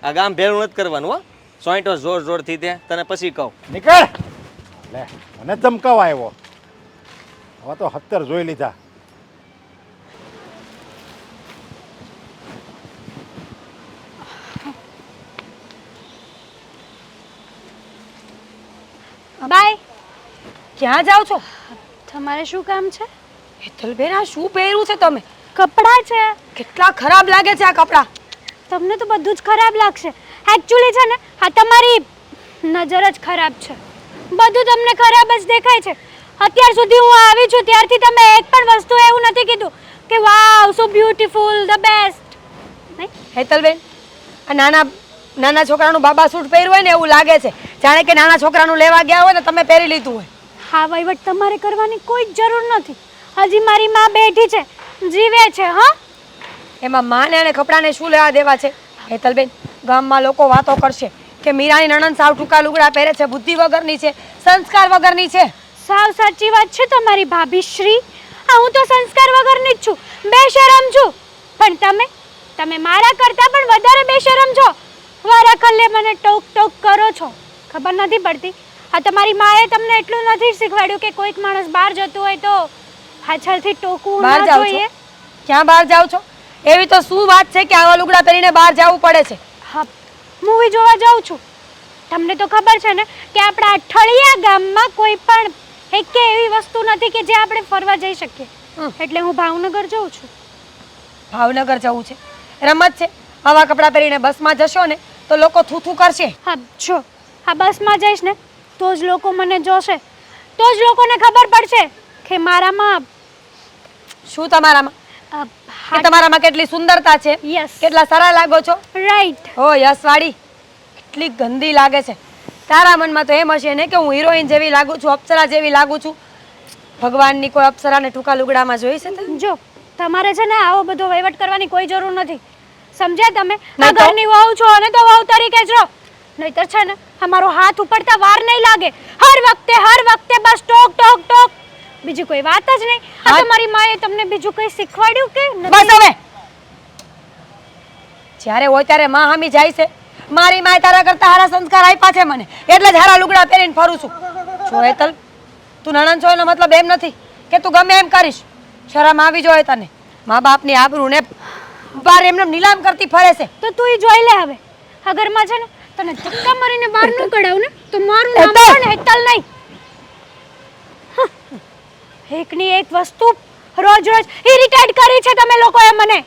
આ ગામ ભેળું નથી કરવાનું હો. સોંટો જોર જોરથી તે તને પછી કહું. નીકળ. લે મને ધમકાવા આવ્યો. હવે તો 70 જોઈ લીધા. બાય. ક્યાં જાઓ છો? તમારે શું કામ છે? હેતલબેન, આ શું પહેર્યું છે તમે? કપડાં છે. કેટલા ખરાબ લાગે છે આ કપડાં. તમને તો બધું જ ખરાબ લાગશે. એકચ્યુઅલી છે ને આ તમારી નજર જ ખરાબ છે. બધું તમને ખરાબ જ દેખાય છે. અત્યાર સુધી હું આવી છું ત્યારથી તમે એક પણ વસ્તુ એવું નથી કીધું કે વાવ સો બ્યુટીફુલ, ધ બેસ્ટ. નહીં હેતલબેન, આ નાના છોકરાનું બાબા સૂટ પહેર્યું હોય ને એવું લાગે છે, જાણે કે નાના છોકરાનું લેવા ગયા હોય ને તમે પહેરી લીધું હોય. હા, વહીવટ તમારે કરવાની કોઈ જ જરૂર નથી. હજી મારી માં બેઠી છે, જીવે છે. હા, એમાં માને અને કપડાને શું લેવા દેવા છે? હેતલબેન, ગામમાં લોકો વાતો કરશે કે મીરાની નણંદ સાવ ટૂંકા લુગડા પહેરે છે, બુદ્ધિ વગરની છે, સંસ્કાર વગરની છે. સાવ સાચી વાત છે તમારી ભાભીશ્રી. હા, હું તો સંસ્કાર વગરની જ છું, બેશરમ છું. પણ તમે મારા કરતાં પણ વધારે બેશરમ છો. વારા કલ્લે મને ટોક ટોક કરો છો. ખબર નથી પડતી આ તમારી માએ તમને એટલું નથી શીખવાડ્યું કે કોઈક માણસ બહાર જતું હોય તો પાછળથી ટોકવું બહાર ન જાઓ છો? જોઈએ? ક્યાં બહાર જાઓ છો? એવી તો શું વાત છે કે આવા લુગડા પહેરીને બહાર જવું પડે છે? હા, મૂવી જોવા જાઉં છું. તમને તો ખબર છે ને કે આપણા અઠળિયા ગામમાં કોઈ પણ એકે એવી વસ્તુ નથી કે જે આપણે ફરવા જઈ શકીએ. એટલે હું ભાવનગર જાઉં છું. ભાવનગર જવું છે? રમત છે? આવા કપડાં પહેરીને બસમાં જશો ને તો લોકો થૂથું કરશે. હા, જો આ બસમાં જઈશ ને તો જ લોકો મને જોશે, તો જ લોકોને ખબર પડશે કે મારામાં શું તમારામાં? કે તમારામાં કેટલી સુંદરતા છે, યસ, કેટલા સારા લાગો છો. રાઈટ. ઓ યશવાડી, કેટલી ગંદી લાગે છે. તારા મનમાં તો એમ હશે ને કે હું હિરોઈન જેવી લાગુ છું, અપ્સરા જેવી લાગુ છું. ભગવાનની કોઈ અપ્સરાને ટૂંકા લુગડામાં જોઈ છે તે? જો તમારે છે ને આવો બધો વહીવટ કરવાની કોઈ જરૂર નથી, સમજ્યા તમે? આ નહીં તો? ઘરની વહુ છો અને તો વહુ તરીકે જ રહો, નહીતર છે ને અમારો હાથ ઉપડતા વાર નહીં લાગે. હર વખતે બસ ટોક ટોક ટોક, બીજી કોઈ વાત જ નહીં. આ તમારી માએ તમને બીજું કંઈ શીખવાડ્યું કે બસ નથી? હવે જ્યારે હોય ત્યારે માં હામી જાય છે. મારી માએ તારા કરતા હારા સંસ્કાર આપ્યા છે મને, એટલે જ હારા લુગડા પહેરીને ફરું છું. જો હેતલ, તું નણંદ છો એનો મતલબ એમ નથી કે તું ગમે એમ કરીશ. શરમ આવી જોઈએ તને. મા બાપની આબરૂને બાર એમને નીલામ કરતી ફરે છે. તો તું ઈ જોઈ લે હવે. આ ઘરમાં છે ને તને ધક્કા મારીને બહાર ન કઢાવ ને તો મારું નામ હેતલ! પણ હેતલ નહીં. એકની એક વસ્તુ રોજ ઇરિટેટ કરી છે તમે લોકોએ મને.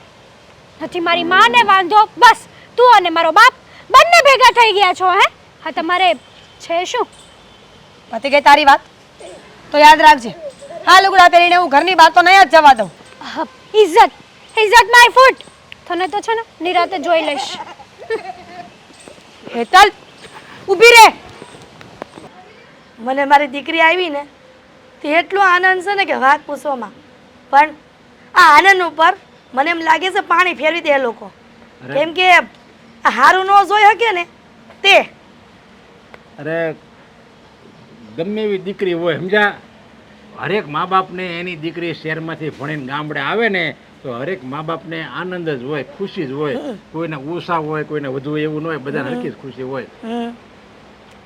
નથી મારી માને વાંધો, બસ તું અને મારો બાપ બંને ભેગા થઈ ગયા છો. હે, હા તમારે છે શું? પતી ગઈ તારી વાત? તો યાદ રાખજે, આ લુગડા પહેરીને હું ઘરની બહાર તો નહીં જ જવા દઉં. ઇજ્જત માય ફૂટ. તને તો છે ને નિરાતે જોઈ લઈશ. હેતલ, ઊભી રહે. મને મારી દીકરી આવી ને તે એટલો આનંદ છે ને કે વાત પૂછવામાં. પણ આ આનંદ ઉપર મને એમ લાગે છે પાણી ફેરવી દે એ લોકો. કેમ કે આ હારું ન જોઈ શકે ને તે. અરે ગમે એવી દીકરી હોય સમજા, હરેક મા બાપને એની દીકરી શહેરમાંથી ભણીને ગામડે આવે ને તો હરેક મા બાપને આનંદ જ હોય, ખુશી જ હોય. કોઈને ઉષા હોય, કોઈને વધુ એવું ન હોય, બધાને હરખી જ ખુશી હોય.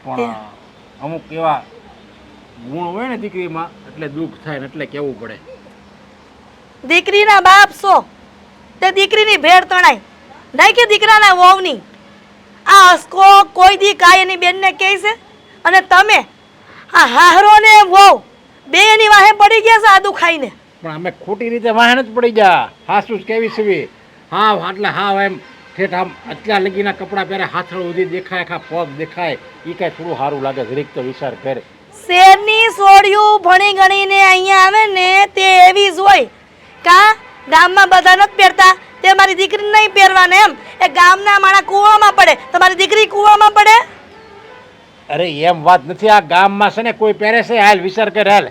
પણ અમુક એવા ગુણ હોય ને દીકરીમાં એટલે દુઃખ થાય ને એટલે કેવું પડે. દીકરીના બાપ છો તે દીકરીની ભેળ તણાય નહીં કે દીકરાના વહુની. આ હસકો કોઈ દી કાંઈ એની બેનને કહે છે અને તમે આ હાહરો ને વહુ બે એની વાહે પડી ગયા છે આદુ ખાઈને. પણ અમે ખોટી રીતે વાહન જ પડી જા. હાસુ જ કેવી છે હા, એટલે હા એમ ઠેઠ આમ અત્યાર લગીના કપડાં પહેરે, હાથળ સુધી દેખાય, આખા પગ દેખાય, એ કાંઈ થોડું સારું લાગે. જરીક તો વિચાર કરે. શેરની સોડિયું ભણી ગણીને અહીંયા આવે ને તે એવી જ હોય. કા ગામમાં બધા નથી પહેરતા તે મારી દીકરી નહીં પહેરવાને એમ. એ ગામના માણા કૂવામાં પડે, તમારી દીકરી કૂવામાં પડે. અરે એમ વાત નથી. આ ગામમાં છે ને કોઈ પહેરે છે, હાલ વિચાર કરે. હાલ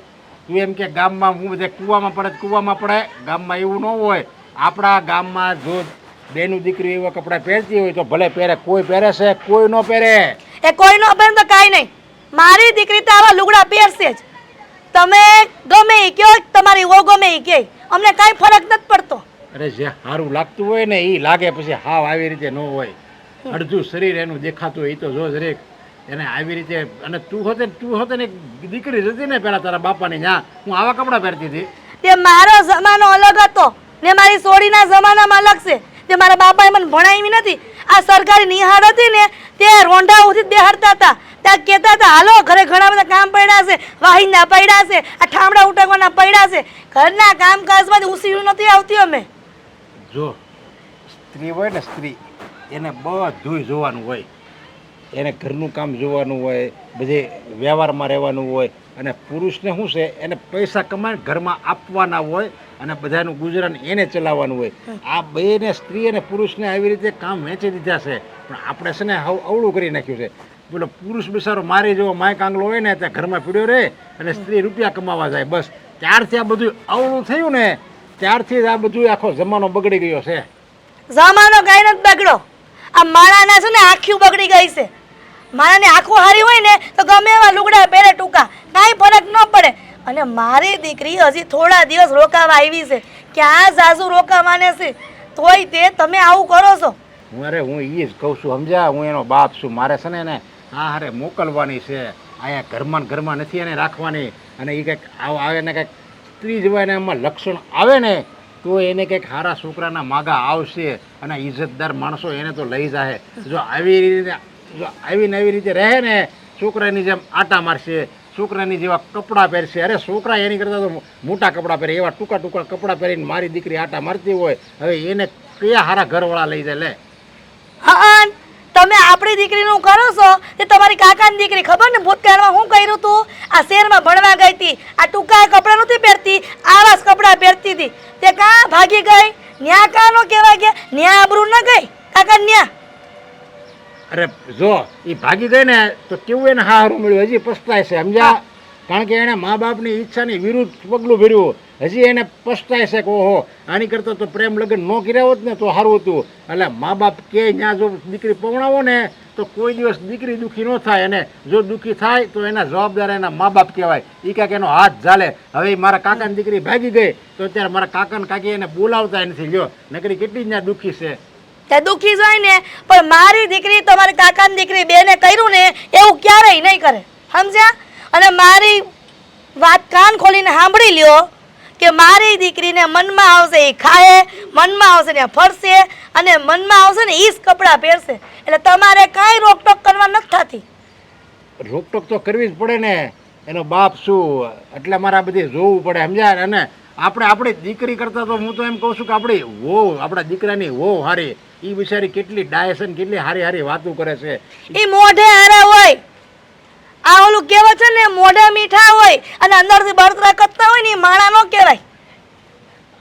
તું એમ કે ગામમાં હું બધે કૂવામાં પડે કૂવામાં પડે. ગામમાં એવું ન હોય. આપણા ગામમાં જો બેનું દીકરી એવા કપડાં પહેરતી હોય તો ભલે પહેરે. કોઈ પહેરે છે, કોઈ ન પહેરે. એ કોઈ નો પહેરે તો કાંઈ નહીં, મારી દીકરી તો આવા લુગડા પહેરશે જ. તમે ગમે એ કયો, તમારી ઓ ગમે એ કહે, અમને કાંઈ ફરક નથી પડતો. અરે જે સારું લાગતું હોય ને એ લાગે, પછી હાવ આવી રીતે ન હોય. અડધું શરીર એનું દેખાતું હોય એ તો જો જરીક એને આવી રીતે. અને તું હોતે ને દીકરી જતી ને પેલા તારા બાપાની ત્યાં, હું આવા કપડાં પહેરતી હતી. તે મારો જમાનો અલગ હતો ને મારી સોડીના જમાનામાં અલગ છે. તે મારા બાપાએ મને ભણાવી નથી. આ સરકારી નિહાળ હતી ને તે રોંઢા ઉધી બેહાડતા હતા. ત્યાં કહેતા હતા હાલો ઘરે ઘણા બધા કામ પડ્યા છે, વાહિંદા પડ્યા છે, આ ઠામડા ઉટકવાના પડ્યા છે. ઘરના કામકાજમાં ઉસીરું નથી આવતી. અમે જો સ્ત્રી હોય ને, સ્ત્રી એને બધુંય જોવાનું હોય. એને ઘરનું કામ જોવાનું હોય, બધે વ્યવહારમાં રહેવાનું હોય. અને પુરુષને શું છે, એને પૈસા કમાઈને ઘરમાં આપવાના હોય અને બધાનું ગુજરાન એને ચલાવવાનું હોય. આ બેને સ્ત્રી અને પુરુષને આવી રીતે કામ વેચી દીધા છે. પણ આપણે છે ને અવળું કરી નાખ્યું છે. પેલો પુરુષ બિચારો મારી જેવો માય કાંગલો હોય ને ત્યાં ઘરમાં પીડ્યો રહે અને સ્ત્રી રૂપિયા કમાવા જાય. બસ ત્યારથી આ બધું અવળું થયું ને ત્યારથી જ આ બધું આખો જમાનો બગડી ગયો છે. જમાનો કાંઈ નથી બગડો. આ માણાના છે ને આખી બગડી ગઈ છે. માણાની આંખો હારી હોય ને તો ગમે એવા લુગડા પહેરે ટૂંકા, કાંઈ ફરક ન પડે. અને મારી દીકરી હજી થોડા દિવસ રોકાવા આવી છે, ક્યાં જાજુ રોકાવાને છે, તોય તે તમે આવું કરો છો. હું એ જ કહું છું, સમજ્યા? હું એનો બાપ છું. મારે છે ને એને હા હારે મોકલવાની છે. અહીંયા ઘરમાં ને ઘરમાં નથી એને રાખવાની. અને એ કંઈક આવે ને કંઈક સ્ત્રી જેવા એને એમાં લક્ષણ આવે ને તો એને કંઈક સારા છોકરાના માગા આવશે અને ઇજ્જતદાર માણસો એને તો લઈ જાય. જો આવીને આવી રીતે રહે ને, છોકરાની જેમ આટા મારશે, છોકરાની જેવા કપડાં પહેરશે. અરે છોકરા એની કરતાં તો મોટા કપડાં પહેરે, એવા ટૂંકા ટૂંકા કપડાં પહેરીને મારી દીકરી આટા મારતી હોય. હવે એને કયા સારા ઘરવાળા લઈ જાય? લે હા, તમે આપણી દીકરીનું કરો છો તે તમારી કાકાની દીકરી ખબર ને ભૂતકાળમાં શું કર્યું તું? આ શહેરમાં ભણવા ગઈ હતી, આ ટૂંકા કપડાં નહોતી પહેરતી, આવા જ કપડાં પહેરતી હતી. તે કાં ભાગી ગઈ? ન્યા કાં નો કહેવાય ગયા? ન્યા આબરૂ ન ગઈ કાકા ન્યા? અરે જો એ ભાગી ગઈ ને તો કેવું એને હારું મળ્યું. હજી પસ્તાય છે, સમજ્યા? કારણ કે એણે મા બાપની ઈચ્છાની વિરુદ્ધ પગલું ભર્યું. હજી એને પસ્તાય છે કે ઓહો, આની કરતાં તો પ્રેમ લગ્ન ન કર્યા હોત ને તો સારું હતું. એટલે મા બાપ કે ત્યાં જો દીકરી પવણાવો ને તો કોઈ દિવસ દીકરી દુઃખી ન થાય. અને જો દુઃખી થાય તો એના જવાબદાર એના મા બાપ કહેવાય. એ કાંઈક એનો હાથ ઝાલે. હવે મારા કાકાની દીકરી ભાગી ગઈ તો અત્યારે મારા કાકાને કાકી એને બોલાવતા નથી. લ્યો, નકરી કેટલી ત્યાં દુઃખી છે. તે દુઃખી જોઈ ને, પણ મારી દીકરી તમારી કાકાની દીકરી બેને કર્યું ને એવું ક્યારેય નહીં કરે, સમજ્યા? અને મારી વાત કાન ખોલીને સાંભળી લ્યો કે મારી દીકરીને મનમાં આવશે એ ખાય, મનમાં આવશે ને ફરશે, અને મનમાં આવશે ને એ જ કપડાં પહેરશે. એટલે તમારે કાંઈ રોકટોક કરવા નથી થતી. રોકટોક તો કરવી જ પડે ને, એનો બાપ શું. એટલે મારે આ બધી જોવું પડે, સમજ્યા? અને આપણી દીકરી કરતાં તો હું તો એમ કહું છું કે આપણી વહુ, આપણા દીકરાની વહુ હારી. એ બિચારી કેટલી ડાયસન, કેટલી હારી હારી વાતો કરે છે. એ મોઢે હારા હોય, આ ઓલું કહેવાય છે ને મોઢે મીઠા હોય અને અંદરથી બળતરા કરતા હોય ને એ માણા નો કહેવાય.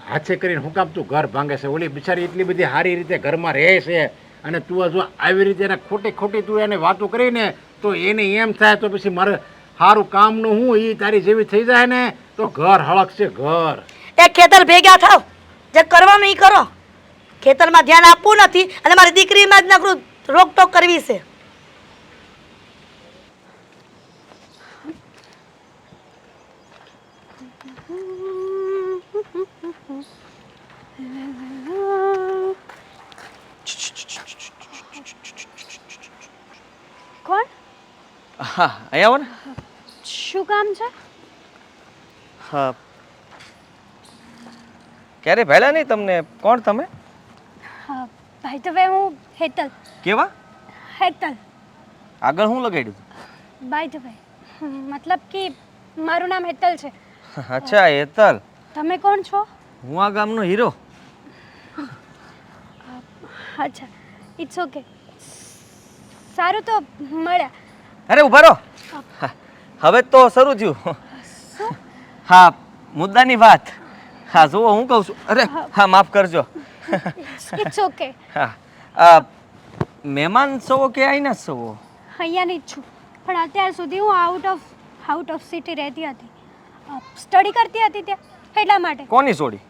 હાથે કરીને હું કામ તું ઘર ભાંગે છે? ઓલી બિચારી એટલી બધી સારી રીતે ઘરમાં રહે છે અને તું જો આવી રીતે એને ખોટી ખોટી તું એને વાતો કરીને તો એને એમ થાય તો પછી મારે સારું કામનું હું એ તારી જેવી થઈ જાય ને તો ઘર હળકશે ઘર. એ ખેતર ભેગા થાવ, જે કરવાનું એ કરો. ખેતરમાં ધ્યાન આપવું નથી અને મારી દીકરીમાં જ નકરું રોકટોક કરવી છે. કોણ? હા, અહીંયા આવો ને. શું કામ છે? હા, ક્યારે ભેળા નહીં તમને? કોણ તમે? હા, ભાઈ તો ભાઈ હું હેતલ. કેવા? હેતલ. આગળ હું લગાડ્યું? બાય ધ વે, મતલબ કે મારું નામ હેતલ છે. અચ્છા, હેતલ. તમે કોણ છો? હું આ ગામનો હીરો. અચ્છા, ઇટ્સ ઓકે. સારું તો મળ્યા. અરે ઉભા રહો, હવે તો શરૂ થયું. હા, મુદ્દાની વાત. હા, જુઓ હું કહું છું. અરે હા, માફ કરજો. It's okay. હા, મહેમાન છો કે અહીંના છો? અહીંયાની જ છું, પણ અત્યાર સુધી હું આઉટ ઓફ સિટી રહેતી હતી, સ્ટડી કરતી હતી ત્યાં, એટલા માટે. કોની છોડી?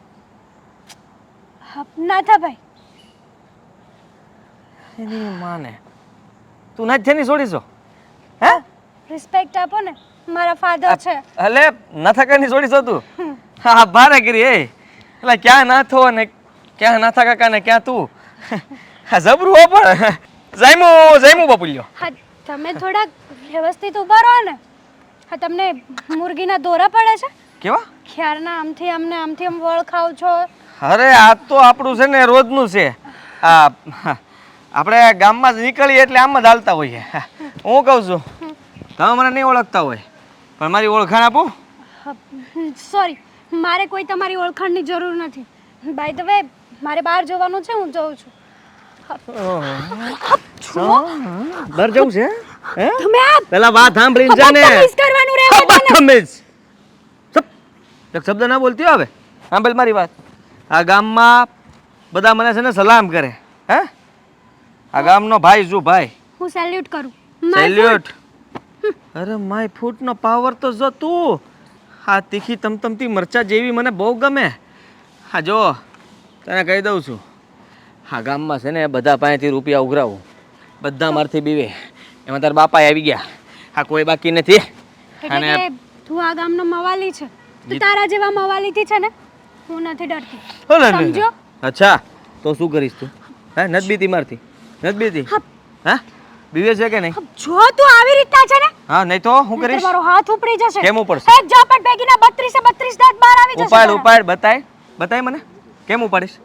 નાથાભાઈ. એની માને તું ના જેની છોડી છો? હે, રિસ્પેક્ટ આપો ને, મારા ફાધર છે. અલે નાથા કાની છોડી છો તું? હા, ભારે કરી. એટલે ક્યાં નાથો ને ક્યાં નાથા કાકા ને ક્યાં તું? હા, જબરું હો. પણ જાયમું બાપુલ્યો. હા, તમે થોડાક વ્યવસ્થિત ઊભા રહો ને. હા, તમને મુરગીના દોરા પડે છે? કેવા? ખ્યારના આમથી આમ વળ ખાવ છો. અરે આ તો આપણું છે ને રોજનું છે. આપણે ગામમાં જ નીકળીએ એટલે આમ જ હાલતા હોઈએ. હું કહું છું, તમે મને નહીં ઓળખતા હોય પણ મારી ઓળખાણ આપો. સોરી, મારે કોઈ તમારી ઓળખાણની જરૂર નથી. બાય ધ વે, મારે બહાર જવાનું છે, હું જઉં છું. બહાર જવું છે? હે, તમે આ પેલા વાત સાંભળીને જા ને. બદતમીઝ કરવાનું રહેવા દો ને. બદતમીઝ. એક શબ્દ ના બોલતી હવે. સાંભળ મારી વાત. આ ગામમાં બધા મને છે ને સલામ કરે. હે, આ ગામનો ભાઈ છું, ભાઈ. હું સેલ્યુટ કરું. સેલ્યુટ. અરે માય ફૂટ નો પાવર તો જો તું. આ તીખી તમતમતી મરચા જેવી મને બહુ ગમે. હા જો તને કહી દઉં છું, આ ગામમાં છે ને બધા પાસેથી રૂપિયા ઉઘરાવું, બધા મારથી બીવે. એમાં તારા બાપા આવી ગયા, આ કોઈ બાકી નથી. એટલે કે તું આ ગામનો મવાલી છે તો તારા જેવા મવાલીથી છે ને હું નથી ડરતી. સમજો? અચ્છા, તો શું કરીશ તું? હા, નથી બીતી મારથી? નથી બીતી? હા, બીવે છે કે નહીં? જો તું આવી રીતના છે ને હા, નહીં તો હું કરીશ? મારો હાથ ઉપડી જશે. કેમ ઉપડશે? એક ઝાપટ ભેગીના 32 એ 32 દાંત બહાર આવી જશે. ઉપાડ ઉપાડ, બતાય મને. કેમ ઉપાડીશ?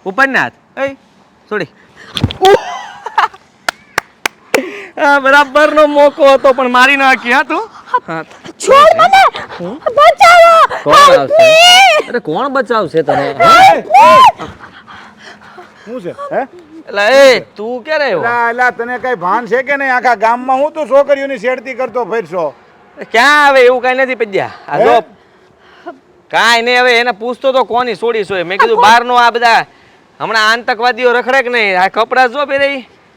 ઉપાડ ને હાથ. એ છોડી. આ બરાબરનો મોકો હતો પણ મારી નાખી. હા તું? હા. છોડ મને. બચાવો. કોણ આવશે? અરે કોણ બચાવશે તને? શું છે હે? એટલે એ તું ક્યારે આવ્યો? એલા એલા, તને કઈ ભાન છે કે નહીં? આખા ગામમાં હું તું છોકરીઓની શેરતી કરતો ફરશો? ક્યાં આવે એવું કઈ નથી પદ્યા. આ જો કાંઈ નહીં. હવે એને પૂછતો તો કોની છોડી છો? મેં કીધું બહારનો આ બધા હમણાં આતંકવાદીઓ રખડે કે નહીં? આ કપડાં જો પહેરે,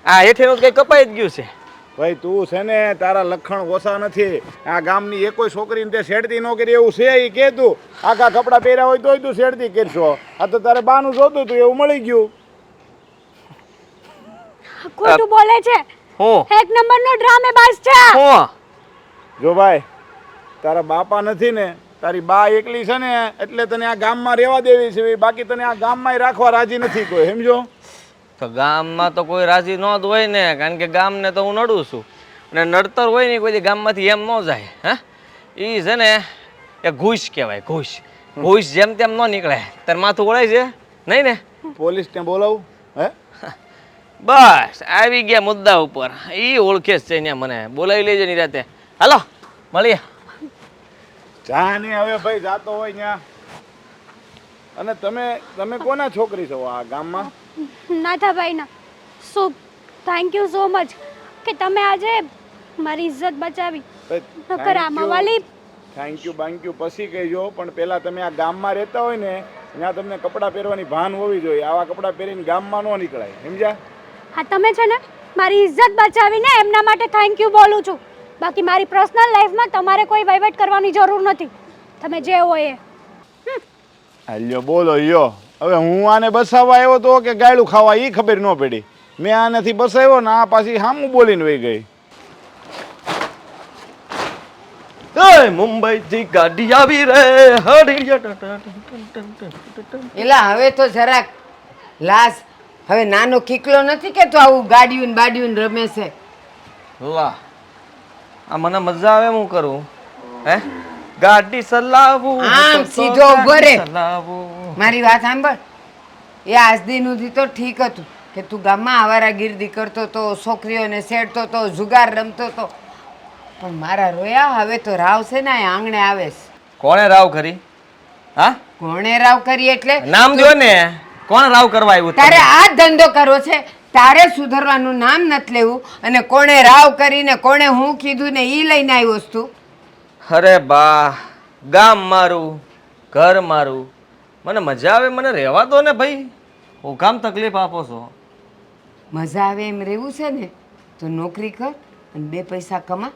આ હેઠેનું કઈ કપાઈ જ ગયું છે. ભાઈ તું છે ને, તારા લખણ ઓછા નથી. આ ગામની એકોય છોકરીને તે શેરતી ન કરી એવું છે એ કે તું? આખા કપડાં પહેર્યા હોય તોય તું શેરતી કરશો? આ તો તારે બાનું જોતું તું એવું મળી ગયું. ખોટું બોલે છે. હું એક નંબરનો ડ્રામેબાજ છે. હું જો ભાઈ, તારા બાપા નથી ને, તારી બા એકલી છે ને એટલે તને આ ગામમાં રહેવા દેવી છે. બાકી તને આ ગામમાં રાખવા રાજી નથી કોઈ, સમજો? તો ગામમાં તો કોઈ રાજી ન જ હોય ને, કારણ કે ગામને તો હું નડું છું. અને નડતર હોય ને કોઈ ગામમાંથી એમ ન જાય. હા, એ છે ને એ ઘૂસ કહેવાય. ઘૂસ જેમ તેમ ન નીકળે. તાર માથું ઓળાય છે નહીં ને? પોલીસને બોલાવું? હે? બસ આવી ગયા મુદ્દા ઉપર. એ ઓળખે છે અહીંયા, મને બોલાવી લેજે નિરાતે. હાલો મળીએ. જા ને હવે ભાઈ, જાતો હોય ત્યાં. અને તમે કોના છોકરી છો આ ગામમાં? નાથાભાઈના. So thank you so much કે તમે આજે મારી ઇજ્જત બચાવી. નકર આ મવાલી. થેન્ક યુ પછી કહેજો, પણ પહેલા તમે આ ગામમાં રહેતા હોય ને ત્યાં તમને કપડાં પહેરવાની ભાન હોવી જોઈએ. આવા કપડાં પહેરીને ગામમાં ન નીકળાય, સમજ્યા? હા, તમે છે ને મારી ઇજ્જત બચાવીને એમના માટે થેન્ક યુ બોલું છું. બાકી મારી પર્સનલ લાઈફમાં તમારે કોઈ વહીવટ કરવાની જરૂર નથી. તમે જે હોય એ. હાલ્યો બોલો યો. હવે હું આને બસાવવા આવ્યો તો કે ગાયડું ખાવા એ ખબર ન પડી. મેં આનેથી બસાવ્યો ને આ પાછી હામું બોલીને વહી ગઈ. મુંબઈ થી ગાડી આવી રે. એલા હવે તો જરાક લાસ. હવે નાનો કીકલો નથી કે તો આવું ગાડીયું બાડીયું રમે છે. વાહ, આ મને મજા આવે. હું કરું હે ગાડી ચલાવું? આમ સીધો ઉભો રે. ચલાવું. મારી વાત સાંભળ. એ આજ દિન સુધી તો ઠીક હતું કે તું ગામમાં આવારાગીર્દી કરતો તો, છોકરીઓને છેડતો તો, જુગાર રમતો તો, પણ મારા રોયા હવે તો રાવ છે ને આ આંગણે આવે છે. કોણે રાવ કરી? હા, કોણે રાવ કરી એટલે નામ દો ને. કોણ રાવ કરવા આવ્યું? તારે આ જ ધંધો કરવો છે. તારે સુધરવાનું નામ નથી લેવું. અને કોણે રાવ કરીને કોણે હું કીધું ને ઈ લઈને આવ્યો છું તું. અરે બા, ગામ મારું, ઘર મારું, મને મજા આવે. મને રહેવા દો ને ભાઈ. હું કામ તકલીફ આપો છો? મજા આવે એમ રહેવું છે ને તો નોકરી કર અને 2 પૈસા કમા.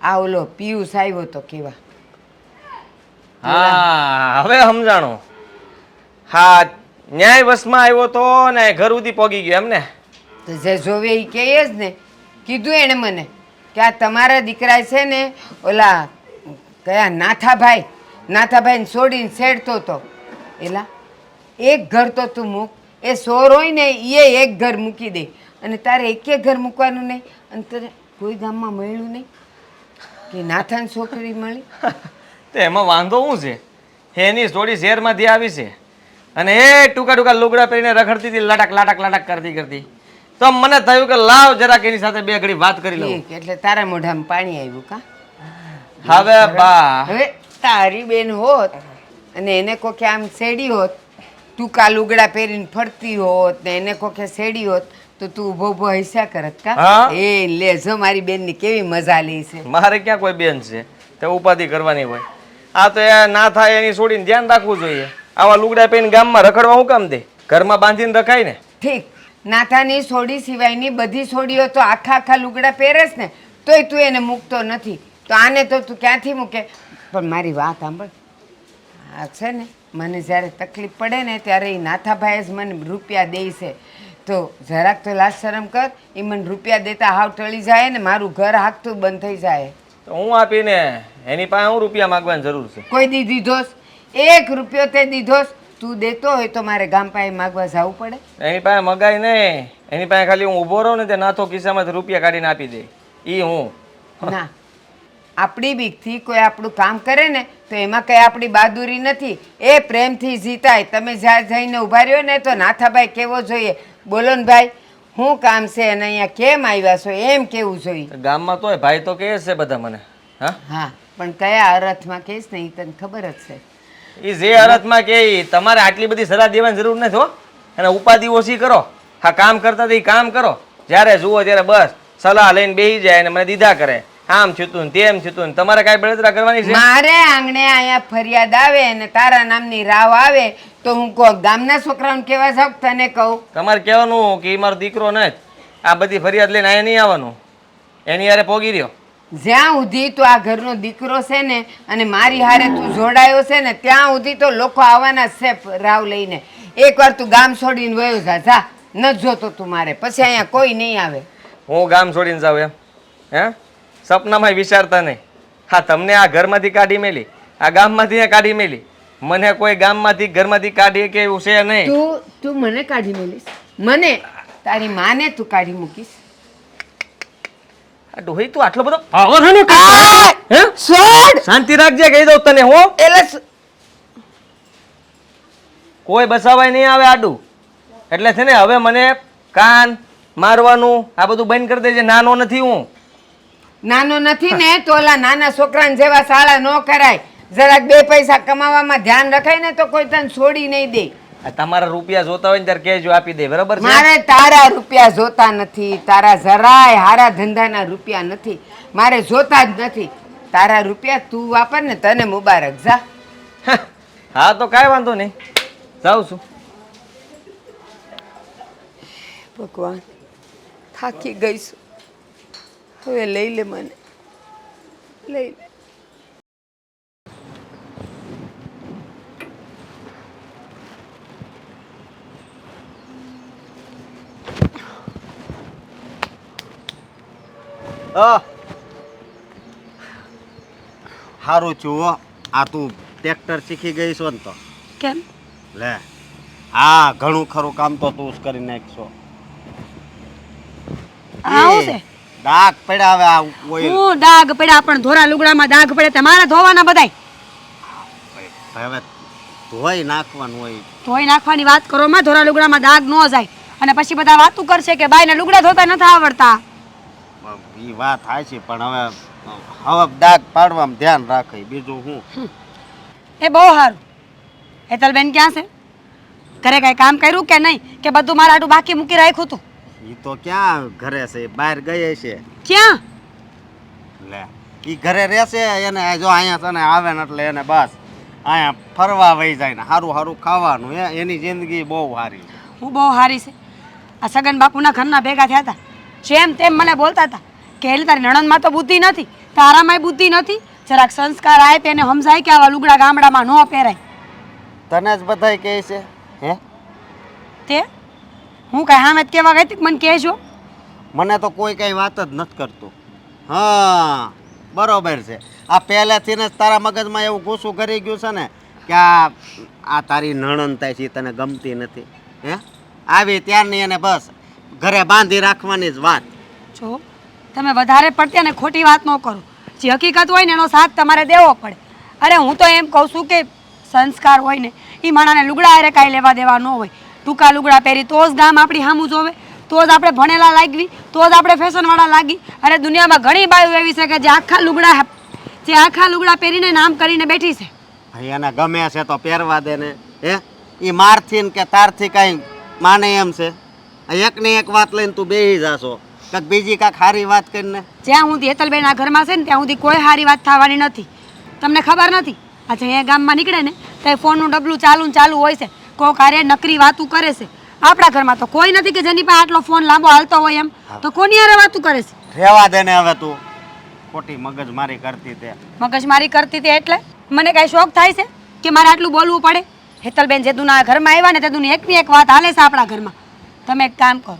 આ ઓલો પિયુષ આવ્યો તો કેવા. હા, હવે સમજાણું. હા, ન્યાય વશમાં આવ્યો તો ને ઘર સુધી પહોંચી ગયો એમને. તો જે જોવે એ કહે જ ને. કીધું એણે મને કે આ તમારા દીકરા છે ને ઓલા કયા નાથાભાઈને છોડીને છેડતો હતો. એલા એક ઘર તો તું મૂક. એ સોર હોય ને એ એક ઘર મૂકી દે અને તારે એકે ઘર મૂકવાનું નહીં. અને તને કોઈ ગામમાં મળ્યું નહીં કે નાથાની છોકરી મળી? તો એમાં વાંધો શું છે? એની થોડી શહેરમાંથી આવી છે અને એ ટૂંકા લુગડા પહેરીને રખડતી હતી, લાટક કરતી. તો મને થયું કે લાવ જરાક એની સાથે 2 ઘડી વાત કરી લઉં. ઠીક, એટલે તારા મોઢામાં પાણી આવ્યું કા? હવે બા, હવે તારી બેન હોત અને એને કોકે આમ શેડી હોત, ટૂંકા લુગડા પહેરીને ફરતી હોત ને એને કોકે શેડી હોત તો તું ઊભો ઊભો હસ્યા કરત કા? હા. એ લે જો મારી બેનની કેવી મજા લે છે. મારે ક્યાં કોઈ બેન છે તે ઉપાધિ કરવાની હોય? આ તો એ ના થાય એની છોડીને ધ્યાન રાખવું જોઈએ. આવા લુગડા પહેરીને ગામમાં રખડવા હું કામ દે? ઘરમાં બાંધીને રખાય ને. ઠીક, નાથાની સોડી સિવાયની બધી સોડીઓ તો આખા લુગડા પહેરેસ ને તોય તું એને મૂકતો નથી. તો આને તો તું ક્યાંથી મૂકે? પણ મારી વાત સાંભળ. આ છે ને મને જ્યારે તકલીફ પડે ને ત્યારે એ નાથાભાઈ જ મને રૂપિયા દે છે તો જરાક તો લાજ શરમ કર. એ મને રૂપિયા દેતા હાવ ટળી જાય ને મારું ઘર હાંકતું બંધ થઈ જાય. તો હું આપીને એની પાસે હું રૂપિયા માગવાની જરૂર છે? કોઈ દી દીધોસ? 1 રૂપિયો તે દીધોસ? તું દેતો હોય તો મારે ગામ પાસે માગવા જવું પડે? એની પાસે મગાઈ નહીં, એની પાસે ખાલી હું ઊભો રહું ને તે નાથો ખિસ્સામાંથી રૂપિયા કાઢીને આપી દે. ઈ હું ના, આપણી બીકથી કોઈ આપણું કામ કરે ને તો એમાં કઈ આપણી બહાદુરી નથી. એ પ્રેમથી જીતાય. તમે જ્યાં જઈને ઊભા રહ્યો ને તો નાથાભાઈ કેવો જોઈએ? બોલો ને ભાઈ, શું કામ છે અને અહીંયા કેમ આવ્યા છો એમ કેવું જોઈએ. ગામમાં તોય ભાઈ તો કહે છે બધા મને. હા, હા, પણ કયા અર્થમાં કહીશ ને એ તને ખબર જ છે. એ જે અરથમાં કે તમારે આટલી બધી સલાહ દેવાની જરૂર નથી હો. અને ઉપાધિ ઓછી કરો. હા, કામ કરતા તો કામ કરો. જ્યારે જુઓ ત્યારે બસ સલાહ લઈને બેસી જાય અને મને દીધા કરે. આમ થયું ને તેમ થયું ને. તમારે કાંઈ બળતરા કરવાની છે? મારે આંગણે અહીંયા ફરિયાદ આવે અને તારા નામની રાવ આવે તો હું કહું ગામના છોકરાઓને કેવા જાવ તને કહું? તમારે કહેવાનું કે એ મારો દીકરો નથી, આ બધી ફરિયાદ લઈને અહીંયા નહીં આવવાનું, એની હારે પોગી રહ્યો. જ્યાં સુધી તું આ ઘરનો દીકરો છે ને અને મારી હારે તું જોડાયો છે ને ત્યાં સુધી તો લોકો આવવાના જ છે રાવ લઈને. એકવાર તું ગામ છોડીને વયો જા. ન જોતો તું મારે, પછી અહીંયા કોઈ નહીં આવે. હું ગામ છોડીને જાઉં એમ? હે, સપનામાં વિચારતા નહીં. હા, તમને આ ઘરમાંથી કાઢી મેલી, આ ગામમાંથી કાઢી મેલી. મને કોઈ ગામમાંથી ઘરમાંથી કાઢી કે એવું છે નહીં. તું મને કાઢી મેલીશ? મને? તારી માને તું કાઢી મૂકીશ? આ ડોહી તું આટલો બધો આવો છે ને? હે, છોડ! શાંતિ રાખજે કહી દઉં તને. હું એટલે કોઈ બસાવાય નહીં આવે આડું. એટલે છે ને હવે મને કાન મારવાનું આ બધું બંધ કરી દેજે. નાનો નથી હું. નાનો નથી ને તો ઓલા નાના છોકરાને જેવા શાળા ન કરાય. જરાક 2 પૈસા કમાવામાં ધ્યાન રખાય ને તો કોઈ તને છોડી નહીં દે. આ તમારા રૂપિયા જોતા હોય ને ત્યારે કહેજો, આપી દે. બરાબર છે? મારે તારા રૂપિયા જોતા નથી. તારા જરાય હારા ધંધાના રૂપિયા નથી. મારે જોતા જ નથી. તારા રૂપિયા તું વાપર ને તને મુબારક. જા. હા, તો કાંઈ વાંધો નહીં, જાઉં છું. ભગવાન, થાકી ગઈ છું. હવે લઈ લે મને, લઈ લે. સારું છું હો. આ તું ટ્રેક્ટર શીખી ગઈ છો ને તો કેમ? લે, હા, ઘણું ખરું કામ તો તું જ કરી નાખશો. આવું છે? દાગ પડ્યા હવે આ ઓઇલ. હું ડાઘ પડ્યા પણ ધોરા લુગડામાં ડાઘ પડે તમારે ધોવાના બધાય. હવે ધોઈ નાખવાનું હોય. ધોઈ નાખવાની વાત કરો માં, ધોરા લુગડામાં દાગ ન જાય અને પછી બધા વાતું કરશે કે બાઈને લુગડા ધોતા નથી આવડતા. એ વાત થાય છે પણ હવે દાગ પાડવામાં ધ્યાન રાખે. બીજું હું એ બહુ સારું. હેતલબેન ક્યાં છે? ઘરે કઈ કામ કર્યું કે નહીં, કે બધું મારા આટું બાકી મૂકી રાખ્યું હતું? એ તો ક્યાં ઘરે છે, બહાર ગઈ છે. ક્યાં? લે, એ ઘરે રહેશે. એને જો અહીંયા તને આવે ને એટલે એને બસ અહીંયા ફરવા વહી જાય ને સારું સારું ખાવાનું. એની જિંદગી બહુ સારી. હું બહુ સારી છે. આ સગન બાપુના ઘરના ભેગા થયા હતા, જેમ તેમ મને બોલતા હતા કે એટલે તારી નણંદમાં તો બુદ્ધિ નથી, તારામાંય બુદ્ધિ નથી. જરાક સંસ્કાર આપે એને સમજાય કે આવા લુગડા ગામડામાં ન પહેરાય. તને જ બધાય કહે છે? હે, તે હું કાંઈ સામે જ કહેવા ગઈ હતી કે મને કહેજો? મને તો કોઈ કઈ વાત જ નથી કરતું. હા, બરોબર છે. આ પહેલેથી જ તારા મગજમાં એવું ઘૂસું કરી ગયું છે ને કે આ તારી નણંદ થાય છે તને ગમતી નથી. હે, આવી ત્યારની એને બસ ઘરે બાંધી રાખવાની જ વાત. જો તમે વધારે પડતી અને ખોટી વાત ન કરો. જે હકીકત હોય ને એનો સાથ તમારે દેવો પડે. અરે હું તો એમ કહું છું કે સંસ્કાર હોય ને એ માણાને લુગડા અરે કાંઈ લેવા દેવા ન હોય. ટૂંકા લુગડા પહેરી તો જ ગામ આપણી સામું જોવે, તો જ આપણે ભણેલા લાગવી, તો જ આપણે ફેશનવાળા લાગી. અરે દુનિયામાં ઘણી બાયું એવી છે કે જે આખા લુગડા પહેરીને નામ કરીને બેઠી છે. ભાઈ એને ગમે છે તો પહેરવા દે ને. હે, એ મારથી ને કે તારથી કાંઈ માને એમ છે? એકની એક વાત લઈને તું બેસી જાશો, કાંઈક બીજી કાંઈક સારી વાત કરીને. જ્યાં સુધી હેતલબેન આ ઘરમાં છે ને ત્યાં સુધી કોઈ સારી વાત થવાની નથી. તમને ખબર નથી? આજે અહીંયા ગામમાં નીકળે ને ત્યાં ફોનનું ડબલું ચાલુ હોય છે. કોક હારે નકરી વાતું કરે છે. આપણા ઘરમાં તો કોઈ નથી કે જેની પાસે આટલો ફોન લાંબો હાલતો હોય એમ. તો કોની હારે વાતું કરે છે? રહેવા દે ને હવે તું ખોટી મગજમારી કરતી તે. મગજમારી કરતી તે એટલે મને કાંઈ શોખ થાય છે કે મારે આટલું બોલવું પડે? હેતલબેન જેદુના ઘરમાં આવ્યા ને તેદુની એકની એક વાત હાલે છે આપણા ઘરમાં. તમે એક કામ કરો,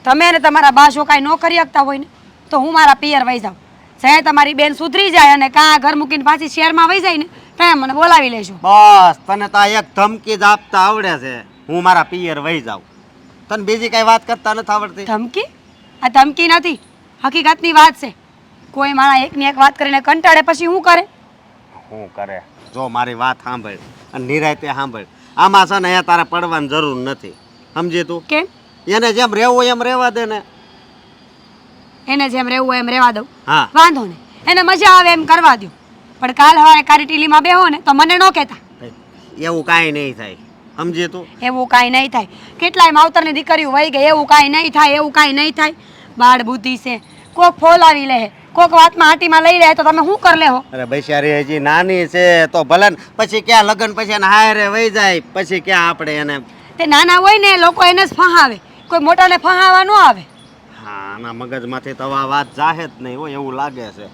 તમે ને તમારા બાશો કાંઈ ન કરી શકતા હોય ને તો હું મારા પિયર વહી જાઉં. જ્યારે તમારી બેન સુધરી જાય અને કાં ઘર મૂકીને પાછી શહેરમાં વહી જાય ને ત્યાં મને બોલાવી લેજો. બસ તને તો આ એક ધમકી જ આપતા આવડે છે, હું મારા પિયર વહી જાઉં. તને બીજી કઈ વાત કરતા નથી આવડતી? ધમકી? આ ધમકી નથી, હકીકતની વાત છે. કોઈ મારા એકની એક વાત કરીને કંટાળે પછી શું કરે? શું કરે? જો મારી વાત સાંભળ અને નિરાયતે સાંભળ. આમાં છે ને અહીંયા તારે પડવાની જરૂર નથી, સમજી તું? કેમ? એને જેમ રહેવું હોય એમ રહેવા દે ને. એને જેમ રહેવું હોય એમ રહેવા દઉં, હા, વાંધો નહીં. એને મજા આવે એમ કરવા દો. પણ કાલ સવારે કારી ટીલીમાં બેહો ને તો મને ન કહેતા. એવું કાંઈ નહીં થાય, સમજી તું? એવું કાંઈ નહીં થાય. કેટલાય માવતરની દીકરીઓ વહી ગઈ, એવું કાંઈ નહીં થાય, એવું કાંઈ નહીં થાય. બાળ બુદ્ધિ છે, કોક ફોલાવી લે, કોક વાતમાં આંટીમાં લઈ લે તો તમે શું કરી લેહો? અરે બૈસારી હજી નાની છે તો ભલે ને પછી ક્યાં લગ્ન પછી એને હારે વહી જાય, પછી ક્યાં આપણે એને. તે નાના હોય ને લોકો એને જ ફહાવે, કોઈ મોટાને ફહાવા ન આવે. હા, આના મગજમાંથી તો આ વાત જાહે જ નહીં હોય એવું લાગે છે.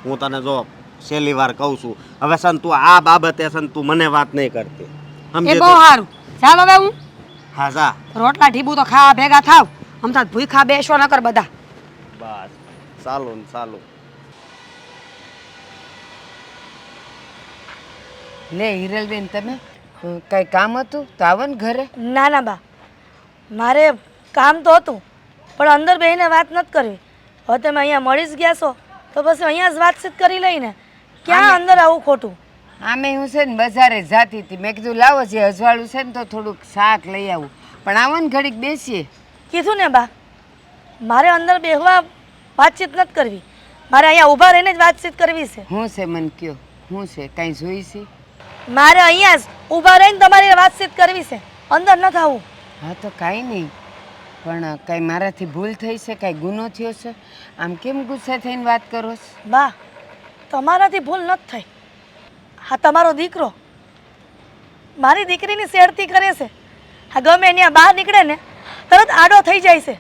હું તને જો છેલ્લી વાર કહું છું, હવે સન તું આ બાબતે સન તું મને વાત નહીં કરતી, એ સમજી બહુ તું? સારું. ચાલ હવે હું હા જા. રોટલા ઢીબુ તો ખાવા ભેગા થાવ, અમથા ભૂખા બેસો ન કર બધા. બસ ચાલુ ને ચાલુ. લે હિરલબેન, તમે કઈ કામ હતું તો આવો ને ઘરે. ના ના બા, મારે કામ તો હતું પણ અંદર બેહીને વાત નથી કરવી. હવે તમે અહીંયા મળી જ ગયા છો તો પછી અહીંયા જ વાતચીત કરી લઈને ક્યાં અંદર આવું ખોટું. આમે હું છે ને બજારે જાતી હતી, મેં કીધું લાવો જે અજવાળું છે ને તો થોડુંક શાક લઈ આવું. પણ આવો ને ઘડીક બેસીએ. કીધું ને બા, મારે અંદર બેહવા વાતચીત નથી કરવી, મારે અહીંયા ઊભા રહીને જ વાતચીત કરવી છે. હું છે મને કયો, હું છે કાંઈ જોઈ છે? મારે અહીંયા જ ઊભા રહીને તમારી વાતચીત કરવી છે, અંદર નથી આવવું. હા તો કાંઈ નહીં, પણ કાંઈ મારાથી ભૂલ થઈ છે, કાંઈ ગુનો થયો છે? આમ કેમ ગુસ્સે થઈને વાત કરો છો? બા, તમારાથી ભૂલ નથી થઈ. હા, તમારો દીકરો મારી દીકરીની શેરતી કરે છે. હા, ગમે ત્યાં બહાર નીકળે ને તરત આડો થઈ જાય છે.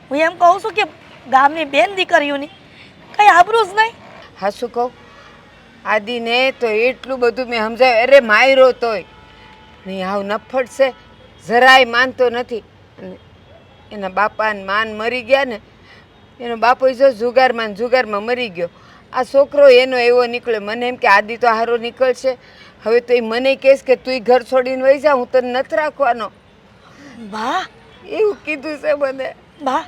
હું એમ કહું છું કે ગામની બેન દીકરીઓની કંઈ આબરૂ જ નહીં. હા શું કહું, આદિને તો એટલું બધું મેં સમજાવ્યું, અરે માયરો તોય નહીં, આવ નફટ છે, જરાય માનતો નથી. અને એના બાપા ને માન મરી ગયા ને, એનો બાપો જો જુગારમાં ને જુગારમાં મરી ગયો. આ છોકરો એનો એવો નીકળ્યો. મને એમ કે આદિ તો હારો નીકળશે. હવે તો એ મને કહેશ કે તું ઘર છોડીને વહી જા, હું તને નથી રાખવાનો. બા, એવું કીધું છે મને. બા,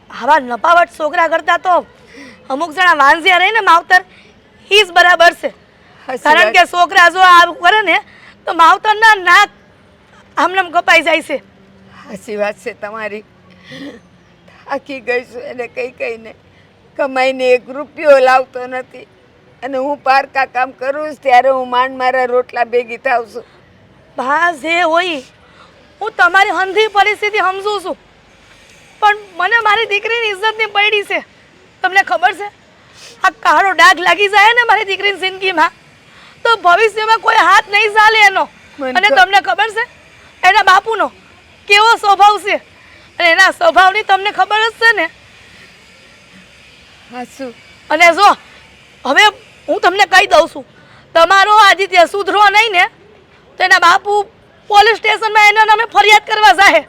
આવા નપાવટ છોકરા કરતા તો અમુક જણા વાંઝિયા રહે ને માવતર, ઈ જ બરાબર છે. કારણ કે છોકરા જો આવું કરે ને તો માવતરના નાક આમનામ કપાઈ જાય છે. સાચી વાત છે તમારી. થાકી ગઈ છું એને કઈ કઈને, કમાઈને 1 રૂપિયો લાવતો નથી. અને હું પારકા કામ કરું છું ત્યારે હું માંડ મારા રોટલા ભેગી થાવ છું. બા, જે હોય હું તમારી હંધી પરિસ્થિતિ સમજું છું, પણ મને મારી દીકરીની ઇજ્જતની પડી છે. તમને ખબર છે, આ કાળો ડાઘ લાગી જાય ને મારી દીકરીની જિંદગીમાં તો ભવિષ્યમાં કોઈ હાથ નહીં ચાલે એનો. અને તમને ખબર છે એના બાપુનો કેવો સ્વભાવ છે, અને એના સ્વભાવની તમને ખબર જ છે ને. હા શું? અને જો હવે હું તમને કહી દઉં છું, તમારો આદિત્ય સુધરો નહીં ને તો એના બાપુ પોલીસ સ્ટેશનમાં એના નામે ફરિયાદ કરવા જાય.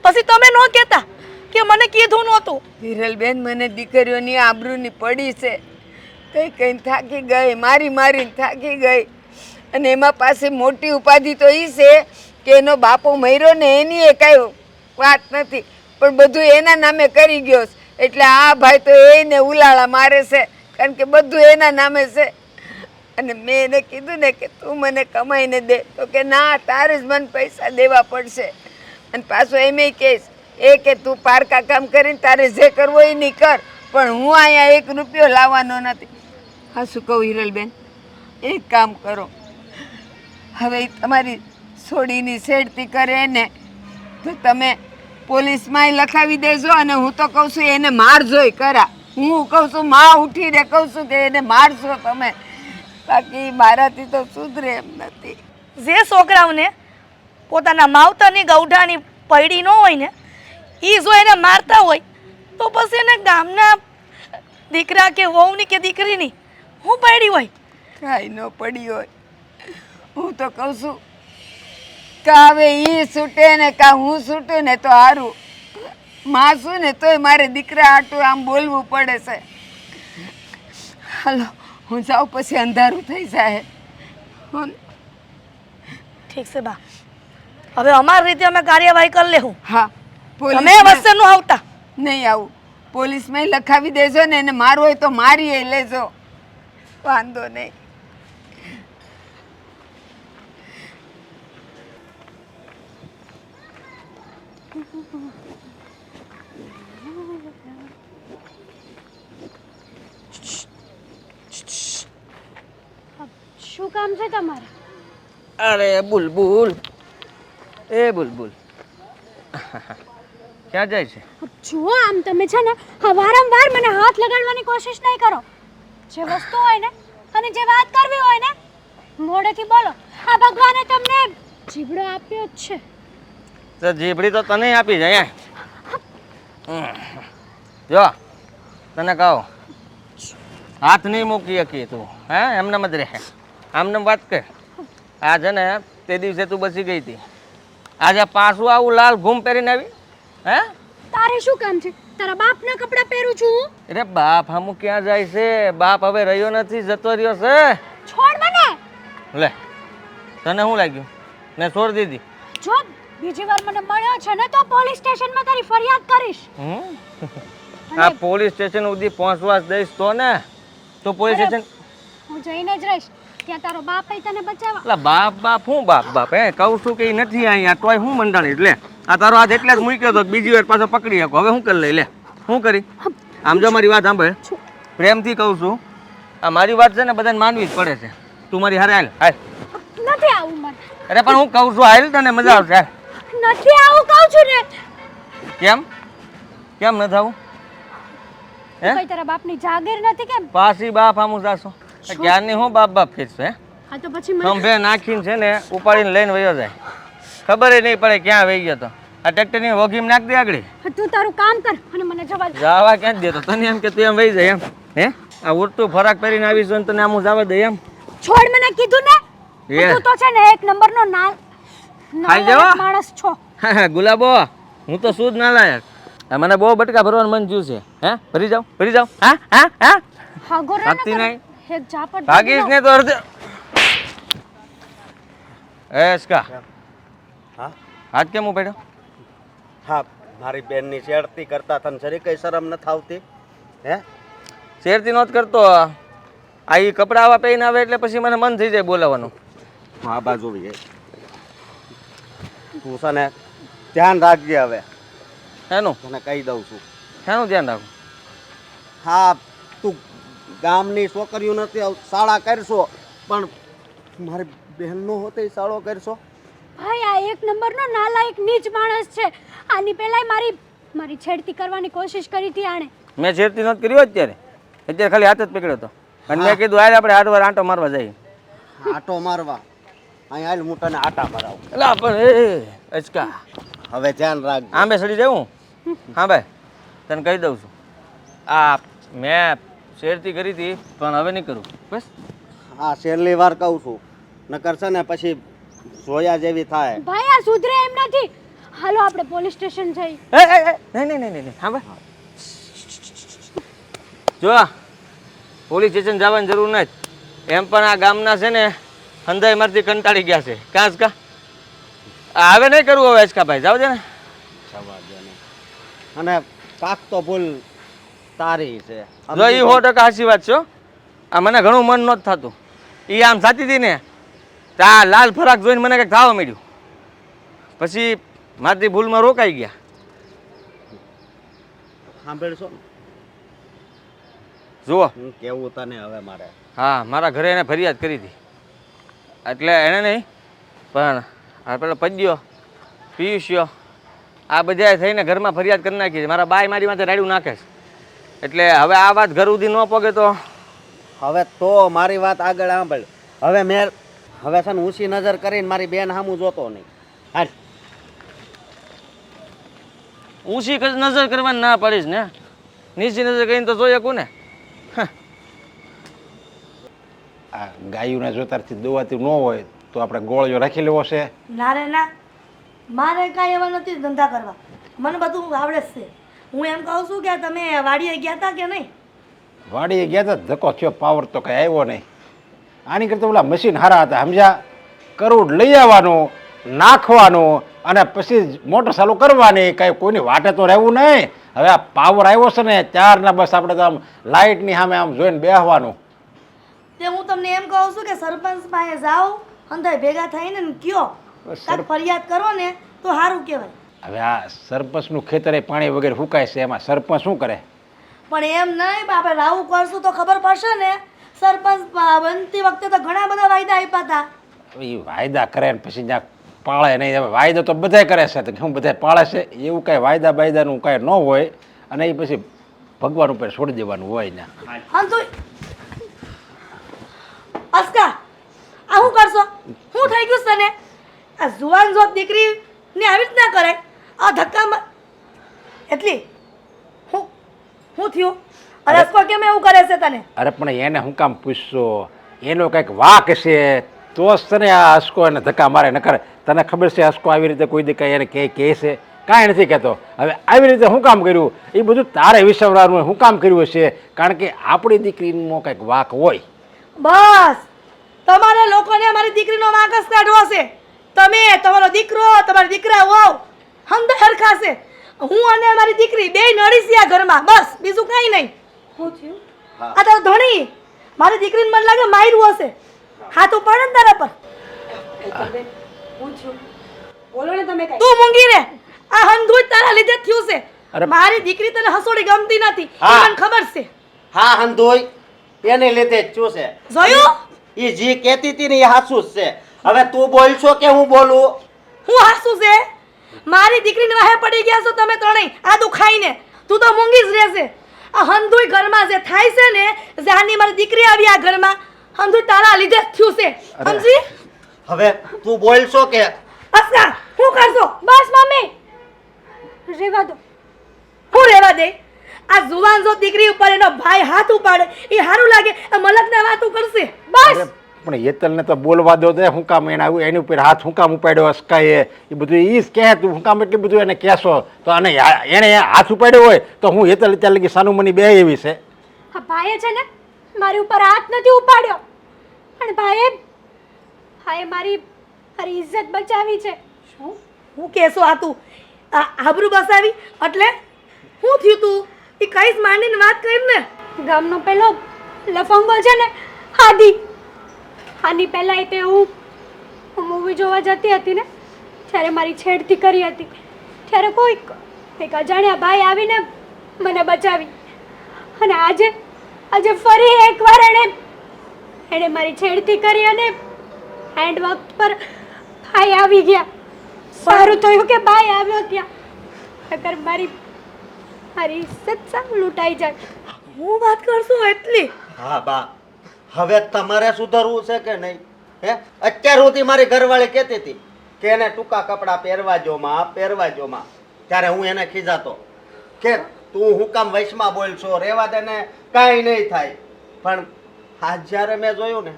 પછી તમે ન કહેતા કે મને કીધું નહોતું. હિરલબેન, મને દીકરીઓની આબરૂની પડી છે. કઈ કઈ થાકી ગઈ, મારી મારીને થાકી ગઈ. અને એમાં પાસે મોટી ઉપાધિ તો એ છે કે એનો બાપો મર્યો ને એની એ કાંઈ વાત નથી, પણ બધું એના નામે કરી ગયો છે. એટલે આ ભાઈ તો એને ઉલાળા મારે છે, કારણ કે બધું એના નામે છે. અને મેં એને કીધું ને કે તું મને કમાઈને દે, તો કે ના, તારે જ મને પૈસા દેવા પડશે. અને પાછો એમ કહેશ એ કે તું પારકા કામ કરીને તારે જે કરવો એ નહીં કર, પણ હું અહીંયા 1 રૂપિયો લાવવાનો નથી. હા શું કહું હિરલબેન, એક કામ કરો, હવે તમારી છોડીની છેડતી કરે ને તો તમે પોલીસમાંય લખાવી દેજો. અને હું તો કહું છું એને મારજોય કરા. હું કહું છું માં ઉઠીને કહું છું કે એને મારશો તમે, બાકી મારાથી તો સુધરે એમ નથી. જે છોકરાઓને પોતાના માવતરની ગૌઢાની પૈડી ન હોય ને એ જો એને મારતા હોય તો પછી એને ગામના દીકરા કે વહુની કે દીકરીની હું પૈડી હોય. કાંઈ ન પડી હોય. હું તો કહું છું કા હવે ઈ છૂટે ને કા હું છૂટું ને તો સારું. માં છું ને તોય મારે દીકરા આટું આમ બોલવું પડે છે. હાલો હું જાઉં, પછી અંધારું થઈ જાય. ઠીક છે બા, હવે અમારી રીતે અમે કાર્યવાહી કરી લેવું. હા, તમે વચ્ચે નું આવતા. નહીં આવું. પોલીસમાં લખાવી દેજો ને, એને મારવું હોય તો મારી લેજો, વાંધો નહીં. શું કામ છે તમારે? અરે બુલબુલ, એ બુલબુલ ક્યાં જાય છે? જુઓ આમ તમે છે ને હા વારંવાર મને હાથ લગાડવાની કોશિશ નહીં કરો. જે વસ્તુ હોય ને અને જે વાત કરવી હોય ને મોઢેથી બોલો. આ ભગવાને તમને જીભડો આપ્યો જ છે. તો જીભડી તો તને આપી જાય. જો તને કહું, હાથ નહીં મૂકી શકીએ તું, હે એમને જ રહે. આમને વાત કર. આ છે ને તે દિવસે તું બસી ગઈ હતી, આજે પાછું આવું લાલ ઘૂમ પહેરીને આવી. હે તારે શું કામ છે? તારા બાપના કપડાં પહેરું છું હું. અરે બાપ હમું ક્યાં જાય છે? બાપ હવે રહ્યો નથી, જતો રહ્યો છે. છોડ મને. લે તને શું લાગ્યું? ને છોડ દીધી? જો બીજી વાર મને મળ્યો છે ને તો પોલીસ સ્ટેશનમાં તારી ફરિયાદ કરીશ. આ પોલીસ સ્ટેશન સુધી પહોંચવા જ દઈશ તો ને. તો પોલીસ સ્ટેશન હું જઈને જ રહીશ. ત્યાં તારો બાપ તને બચાવવા. એટલે બાપ બાપ હું બાપ બાપ હે કહું છું કે ઈ નથી અહીંયા, તોય હું મંડાણી. લે આ તારો હાથ એટલે જ મૂક્યો તો બીજી વાર પાછો પકડી શકો. હવે શું કરી લઈ? લે શું કરી? આમ જો મારી વાત સાંભળ, પ્રેમથી કહું છું, આ મારી વાત છે ને બધાને માનવી જ પડે છે. તું મારી હારે હાલ હાલ. નથી આવું મને. અરે પણ હું કહું છું હાલ, તને મજા આવશે. હાલ. નથી આવું કહું છું ને. કેમ કેમ ન થવું? હે કોઈ તારા બાપની જાગીર નથી કેમ? પાછી બાપ આમું જાશો? ક્યારની હું બાપ બાપ ફીરશે? હે હા તો પછી મને ખંભે નાખીને છે ને ઉપાડીને લઈને વયો જાય, ખબર નહીં પડે ક્યાં વહી ગયો તો. આ ટ્રેક્ટરની વોગીમ નાખ દે આગળ. તું તારું કામ કર અને મને જવા દે. જવા ક્યાં જ દેતો? તને એમ કે તું એમ વહી જાય એમ? હે આ ઉડતું ફરાક પહેરીને આવીશ ને તને આમ જવા દે એમ? છોડ મને કીધું ને. એ. તું તો છે ને એક નંબરનો ખાઈ જવો. માણસ છો. ગુલાબો હું તો શું જ ના લાયક. મને બહુ બટકા ભરવાનું મન થયું છે. હે ભરી જાવ ભરી જાવ. હા હા હા હા ગોરા ભાગતી નહીં. એક ઝાપટ ભાગીશ ને તો અડધે. એસકા હા હાથ કેમ ઉપાડ્યો? હા, મારી બેનની છેડતી કરતા તને જરી કઈ શરમ નથી આવતી? હે શેરથી નોત કરતો. આ ઈ કપડા આવા પહેરીને આવે એટલે પછી મને મન થઈ જાય બોલાવવાનું. આ બાજુ તું છે ને ધ્યાન રાખજે. હવે એનું તને કહી દઉં છું. શાનું ધ્યાન રાખું? હા, તું ગામની છોકરીઓ નથી, શાળા કરશો, પણ મારી બહેનનો હોતે શાળો કરશો. ભાઈ આ એક નંબરનો નાલાયક નીચ માણસ છે. આની પહેલાય મારી છેડતી કરવાની કોશિશ કરી હતી આણે. મેં છેડતી નોત કર્યો અત્યારે ખાલી હાથ જ પકડ્યો હતો અને મેં કીધું હાલ આપણે હાડવાર આંટો મારવા જઈએ. આટો મારવા? અહીં હાલ હું તને આટા મરાવું. એટલે પણ એ અચકા હવે ધ્યાન રાખજે. આંબે સડી જવું. હા ભાઈ તને કહી દઉં છું, આ મેં શેરતી કરી હતી પણ હવે નહીં કરું બસ. હા, છેલ્લી વાર કહું છું, નકર છે ને પછી જોયા જેવી થાય. ભાઈ આ સુધરે એમ નથી. હાલો આપણે પોલીસ સ્ટેશન જઈએ. નહીં હા ભાઈ જો પોલીસ સ્ટેશન જવાની જરૂર નથી. એમ પણ આ ગામના છે ને હંધાઈ મારથી કંટાળી ગયા છે. કાં કા હવે નહીં કરવું. હવે અચકા ભાઈ જાવ દે ને. અને કાક તો ભૂલ તારી છે. જો એ 100% સાચી વાત છે. આ મને ઘણું મન નહોતું થતું. એ આમ સાચી હતી ને આ લાલ ફરાક જોઈને મને કંઈક થવા માંડ્યું. પછી મારી ભૂલમાં રોકાઈ ગયા. સાંભળશો ને? જુઓ હું કેવું તને હવે મારે. હા મારા ઘરે એને ફરિયાદ કરી હતી. એટલે એને નહીં પણ આ પેલો પદ્યો પિયુષ્યો આ બધા થઈને ઘરમાં ફરિયાદ કરી નાખી છે. મારા બાય મારી માથે રાડ્યું નાખે છે. એટલે હવે આ વાત ઘર સુધી ન પોગે તો હવે તો મારી વાત આગળ સાંભળ. હવે મેં હવે છે ને ઊંચી નજર કરીને મારી બેન સામું જોતો નહીં. હાલ ઊંચી નજર કરવાની ના પડીશ ને. નીચી નજર કરીને તો જોઈએ કોને. આ ગાયોના જોતારથી દોવાતી ન હોય તો આપણે ગોળીઓ રાખી લેવો છે. ના રે ના, મારે કાંઈ એવા નથી ધંધા કરવા. મને બધું આવડે જ છે. હું એમ કહું છું કે તમે વાડીએ ગયા હતા કે નહીં? વાડીએ ગયા હતા, ધક્કો થયો, પાવર તો કંઈ આવ્યો નહીં. આની કરતાં ઓલા મશીન સારા હતા, સમજ્યા? કરોડ લઈ આવવાનું, નાખવાનું અને પછી મોટર ચાલુ કરવાની, કાંઈ કોઈની વાટે તો રહેવું નહીં. હવે આ પાવર આવ્યો છે ને ત્યારના બસ આપણે તો આમ લાઇટની સામે આમ જોઈને બેસવાનું. તે હું તમને એમ કહું છું કે સરપંચ પાસે જાઓ, અંદર ભેગા થઈને ને કયો કાંઈક ફરિયાદ કરો ને તો સારું કહેવાય. હવે આ સરપંચનું ખેતર એ પાણી વગેરે ફૂંકાય છે, એમાં સરપંચ શું કરે? પણ એમ નહીં, આપણે રાવું કરશું તો ખબર પડશે ને. સરપંચ બનતી વખતે તો ઘણા બધા વાયદા આપ્યા હતા. એ વાયદા કરે ને પછી જ્યાં પાળે નહીં. હવે વાયદો તો બધાય કરે છે, તો શું બધા પાળે છે? એવું કાંઈ વાયદા બાયદાનું કાંઈ ન હોય અને એ પછી ભગવાન ઉપર છોડી દેવાનું હોય ને. આમ તો અસ્કા, આ શું કરશો? શું થઈ ગયું તને? આ જુવાન જોત દીકરીને આવી જ ના કરાય. આ ધક્કામાં એટલી શું થયું? અરે અસ્કો કેમ એવું કરે છે તને? અરે પણ એને હું કામ પૂછશો? એનો કંઈક વાક છે તો જ તને આ હસકો એને ધક્કા મારે. ન કરે તને ખબર છે હસકો આવી રીતે કોઈ દી કાંઈ એને કહે છે? કાંઈ નથી કહેતો. હવે આવી રીતે શું કામ કર્યું એ બધું તારે વિચારવાનું. શું કામ કર્યું હશે? કારણ કે આપણી દીકરીનો કંઈક વાક હોય. બસ તમારે લોકોને અમારી દીકરીનો વાંક જ કાઢવો છે. તમે, તમારો દીકરો, તમારા દીકરા હોવ હમદે હરખા છે. હું અને અમારી દીકરી બે નડી છે આ ઘરમાં, બસ બીજું કાંઈ નહીં. શું થયું? આ તારો ધણી મારી દીકરીને મને લાગે માર્યું હશે. હાથ ઉપાડે ને તારા પર. બોલો ને તમે કઈ. તું મૂંગી રે. આ હંધુય તારા લીધે જ થયું છે. અરે મારી દીકરી તને હસોડી ગમતી નથી, એ હા. મને ખબર છે. હા હંધોઈ, એને લીધે જ શું છે? જોયું? એ જે કહેતી હતી ને એ હાસું જ છે. હવે તું બોલશો કે હું બોલું? હું હાસું છે? મારી દીકરીને વાહે પડી ગયા છો તમે ત્રણેય આદુ ખાઈને. તું તો મૂંગી જ રહેશે. આ હંધુય ઘરમાં જે થાય છે ને, જાની મારી દીકરી આવી આ ઘરમાં, હંધુય તારા લીધે જ થયું છે. સમજી? હવે તું બોલશો કે? અસ્કા, શું કરશો? બસ મમ્મી, રેવા દો. હું રહેવા દે? આ જુવાન જો દીકરી ઉપર એનો ભાઈ હાથ ઉપાડે એ સારું લાગે? આ મલકના વાતો કરશે. બસ. અરે પણ યેતલને તો બોલવા દો તે. શું કામ એને આવ્યું એની ઉપર હાથ શું કામ ઉપાડ્યો હસકાએ? એ બધું એ જ કહે. તું શું કામ એટલું બધું એને કહેશો? તો આને એને હાથ ઉપાડ્યો હોય તો હું યેતલ ત્યાં લગી સાનું મની બે એવી છે. આ ભાઈએ છે ને મારી ઉપર હાથ નથી ઉપાડ્યો, પણ ભાઈએ મારી ઇજ્જત બચાવી છે. શું હું કહેશો? આ તું આ આબરૂ બસાવી એટલે શું થયું? તું એ કઈશ માંડીને વાત કરી ને. ગામનો પેલો લફંગો છે ને, આની પહેલાં તે હું મૂવી જોવા જતી હતી ને, ત્યારે મારી છેડતી કરી હતી. ત્યારે એક અજાણ્યા ભાઈ આવીને મને બચાવી. અને આજે ફરી એકવાર એણે મારી છેડતી કરી અને હેન્ડ વખત પર ભાઈ આવી ગયા. સારું થયું કે ભાઈ આવ્યો ત્યાં, અગર મારી ઇજ્જત સાવ લૂંટાઈ જાય. હું વાત કરશું એટલી? હા બા, હવે તમારે સુધરવું છે કે નહીં? હે, અત્યાર સુધી મારી ઘરવાળી કહેતી હતી કે એને ટૂંકા કપડાં પહેરવા જો માં. ત્યારે હું એને ખીજાતો કે તું હું કામ વૈશમાં બોલશો, રેવા દે ને, કાંઈ નહીં થાય. પણ આજ જ્યારે મેં જોયું ને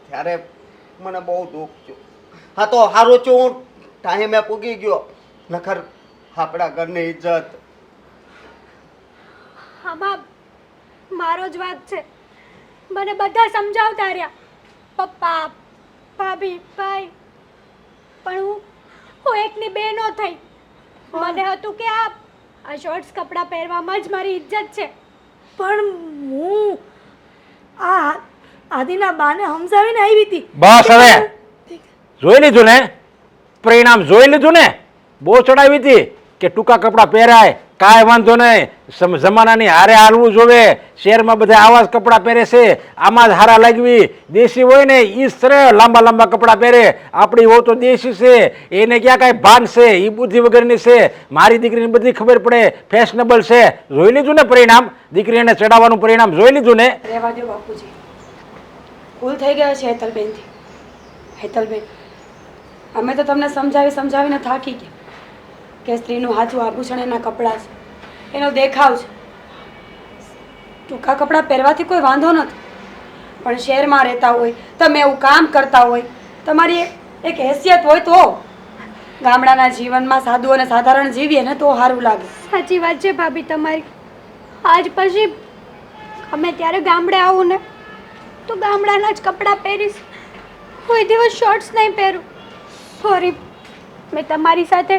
ત્યારે મને બહુ દુઃખ થયું. હા તો સારું છું હું ટાઈમે પૂગી ગયો, નખર આપણા ઘરની ઇજ્જત. આમાં મારો જ વાંક છે. મને બધા સમજાવતા રહ્યા, પપ્પા, ભાભી, ભાઈ, પણ હું એકની બે ન થઈ. મને હતું કે આ શોર્ટ્સ કપડાં પહેરવામાં જ મારી ઇજ્જત છે. પણ હું આ આદિના બાને સમજાવીને આવી હતી. બસ હવે જોઈ લીધું ને? પરિણામ જોઈ લીધું ને? બહુ ચડાવી હતી કે ટૂંકા કપડાં પહેરાય, કાંઈ વાંધો નહીં, જમાનાની હારે હાલવું જોવે. શહેરમાં બધા આવા જ કપડાં પહેરે છે, આમાં જ હારા લાગવી. દેશી હોય ને એ સરળ લાંબા લાંબા કપડાં પહેરે. આપણી વહુ તો દેશી છે, એને ક્યાં કાંઈ ભાન છે? એ બુદ્ધિ વગરની છે. મારી દીકરીને બધી ખબર પડે, ફેશનેબલ છે. જોઈ લીધું ને પરિણામ? દીકરીને ચડાવવાનું પરિણામ જોઈ લીધું ને? રહેવા દો બાપુજી, ભૂલ થઈ ગયો છે હેતલબેનથી. હેતલબેન, અમે તો તમને સમજાવીને થાકી ગયા કે સ્ત્રીનું હાથું આભૂષણ એના કપડાં છે, એનો દેખાવ છે. ટૂંકા કપડાં પહેરવાથી કોઈ વાંધો નથી, પણ શહેરમાં રહેતા હોય, તમે એવું કામ કરતા હોય તમારી એક હેસિયત હોય તો ગામડાના જીવનમાં સાદું અને સાધારણ જીવીએ ને તો સારું લાગે. સાચી વાત છે ભાભી તમારી. આજ પછી અમે ત્યારે ગામડે આવું ને તો ગામડાના જ કપડાં પહેરીશ. કોઈ દિવસ શોર્ટ્સ નહીં પહેરું. સોરી, મેં તમારી સાથે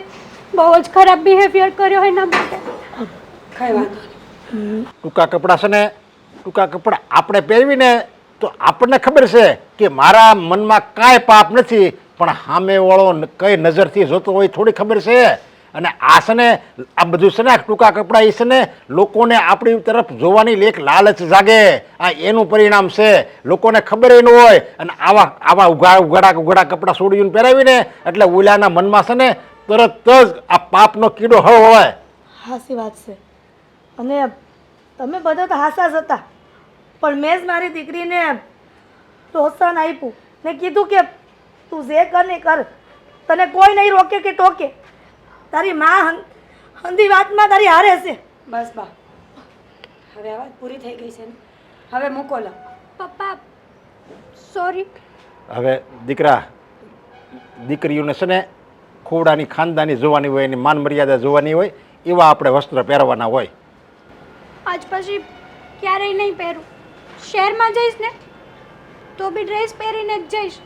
બહુ જ ખરાબ બિહેવિયર કર્યો એના માટે. કઈ વાંધો નહીં. ટૂંકા કપડાં છે ને ટૂંકા કપડાં આપણે પહેરવીને તો આપણને ખબર છે કે મારા મનમાં કાંઈ પાપ નથી, પણ સામેવાળો કઈ નજરથી જોતો હોય થોડી ખબર છે. અને આ છે ને આ બધું છે ને આ ટૂંકા કપડાં એ છે ને લોકોને આપણી તરફ જોવાની એક લાલચ જાગે. આ એનું પરિણામ છે. લોકોને ખબર ન હોય અને આવા ઉઘાડા કપડાં છોડીને પહેરાવીને એટલે ઓલાના મનમાં છે ને તરત જ આ પાપનો કીડો હોય. હાસી વાત છે. અને તમે બધા તો હાસા જ હતા, પણ મેં જ મારી દીકરીને પ્રોત્સાહન આપ્યું ને કીધું કે તું જે કર ને કર, તને કોઈ નહીં રોકે કે ટોકે. તારી માં હંધી વાતમાં તારી હારે છે. બસ બા, હવે આ વાત પૂરી થઈ ગઈ છે ને, હવે મૂકો લો. પપ્પા સોરી. હવે દીકરા દીકરીઓને છે ને ખોડાની ખાનદાની જોવાની હોય, એની માન મર્યાદા જોવાની હોય, એવા આપણે વસ્ત્ર પહેરવાના હોય. આજ પછી ક્યારેય નહીં પહેરું. શહેરમાં જઈશ ને તો બી ડ્રેસ પહેરીને જ જઈશ.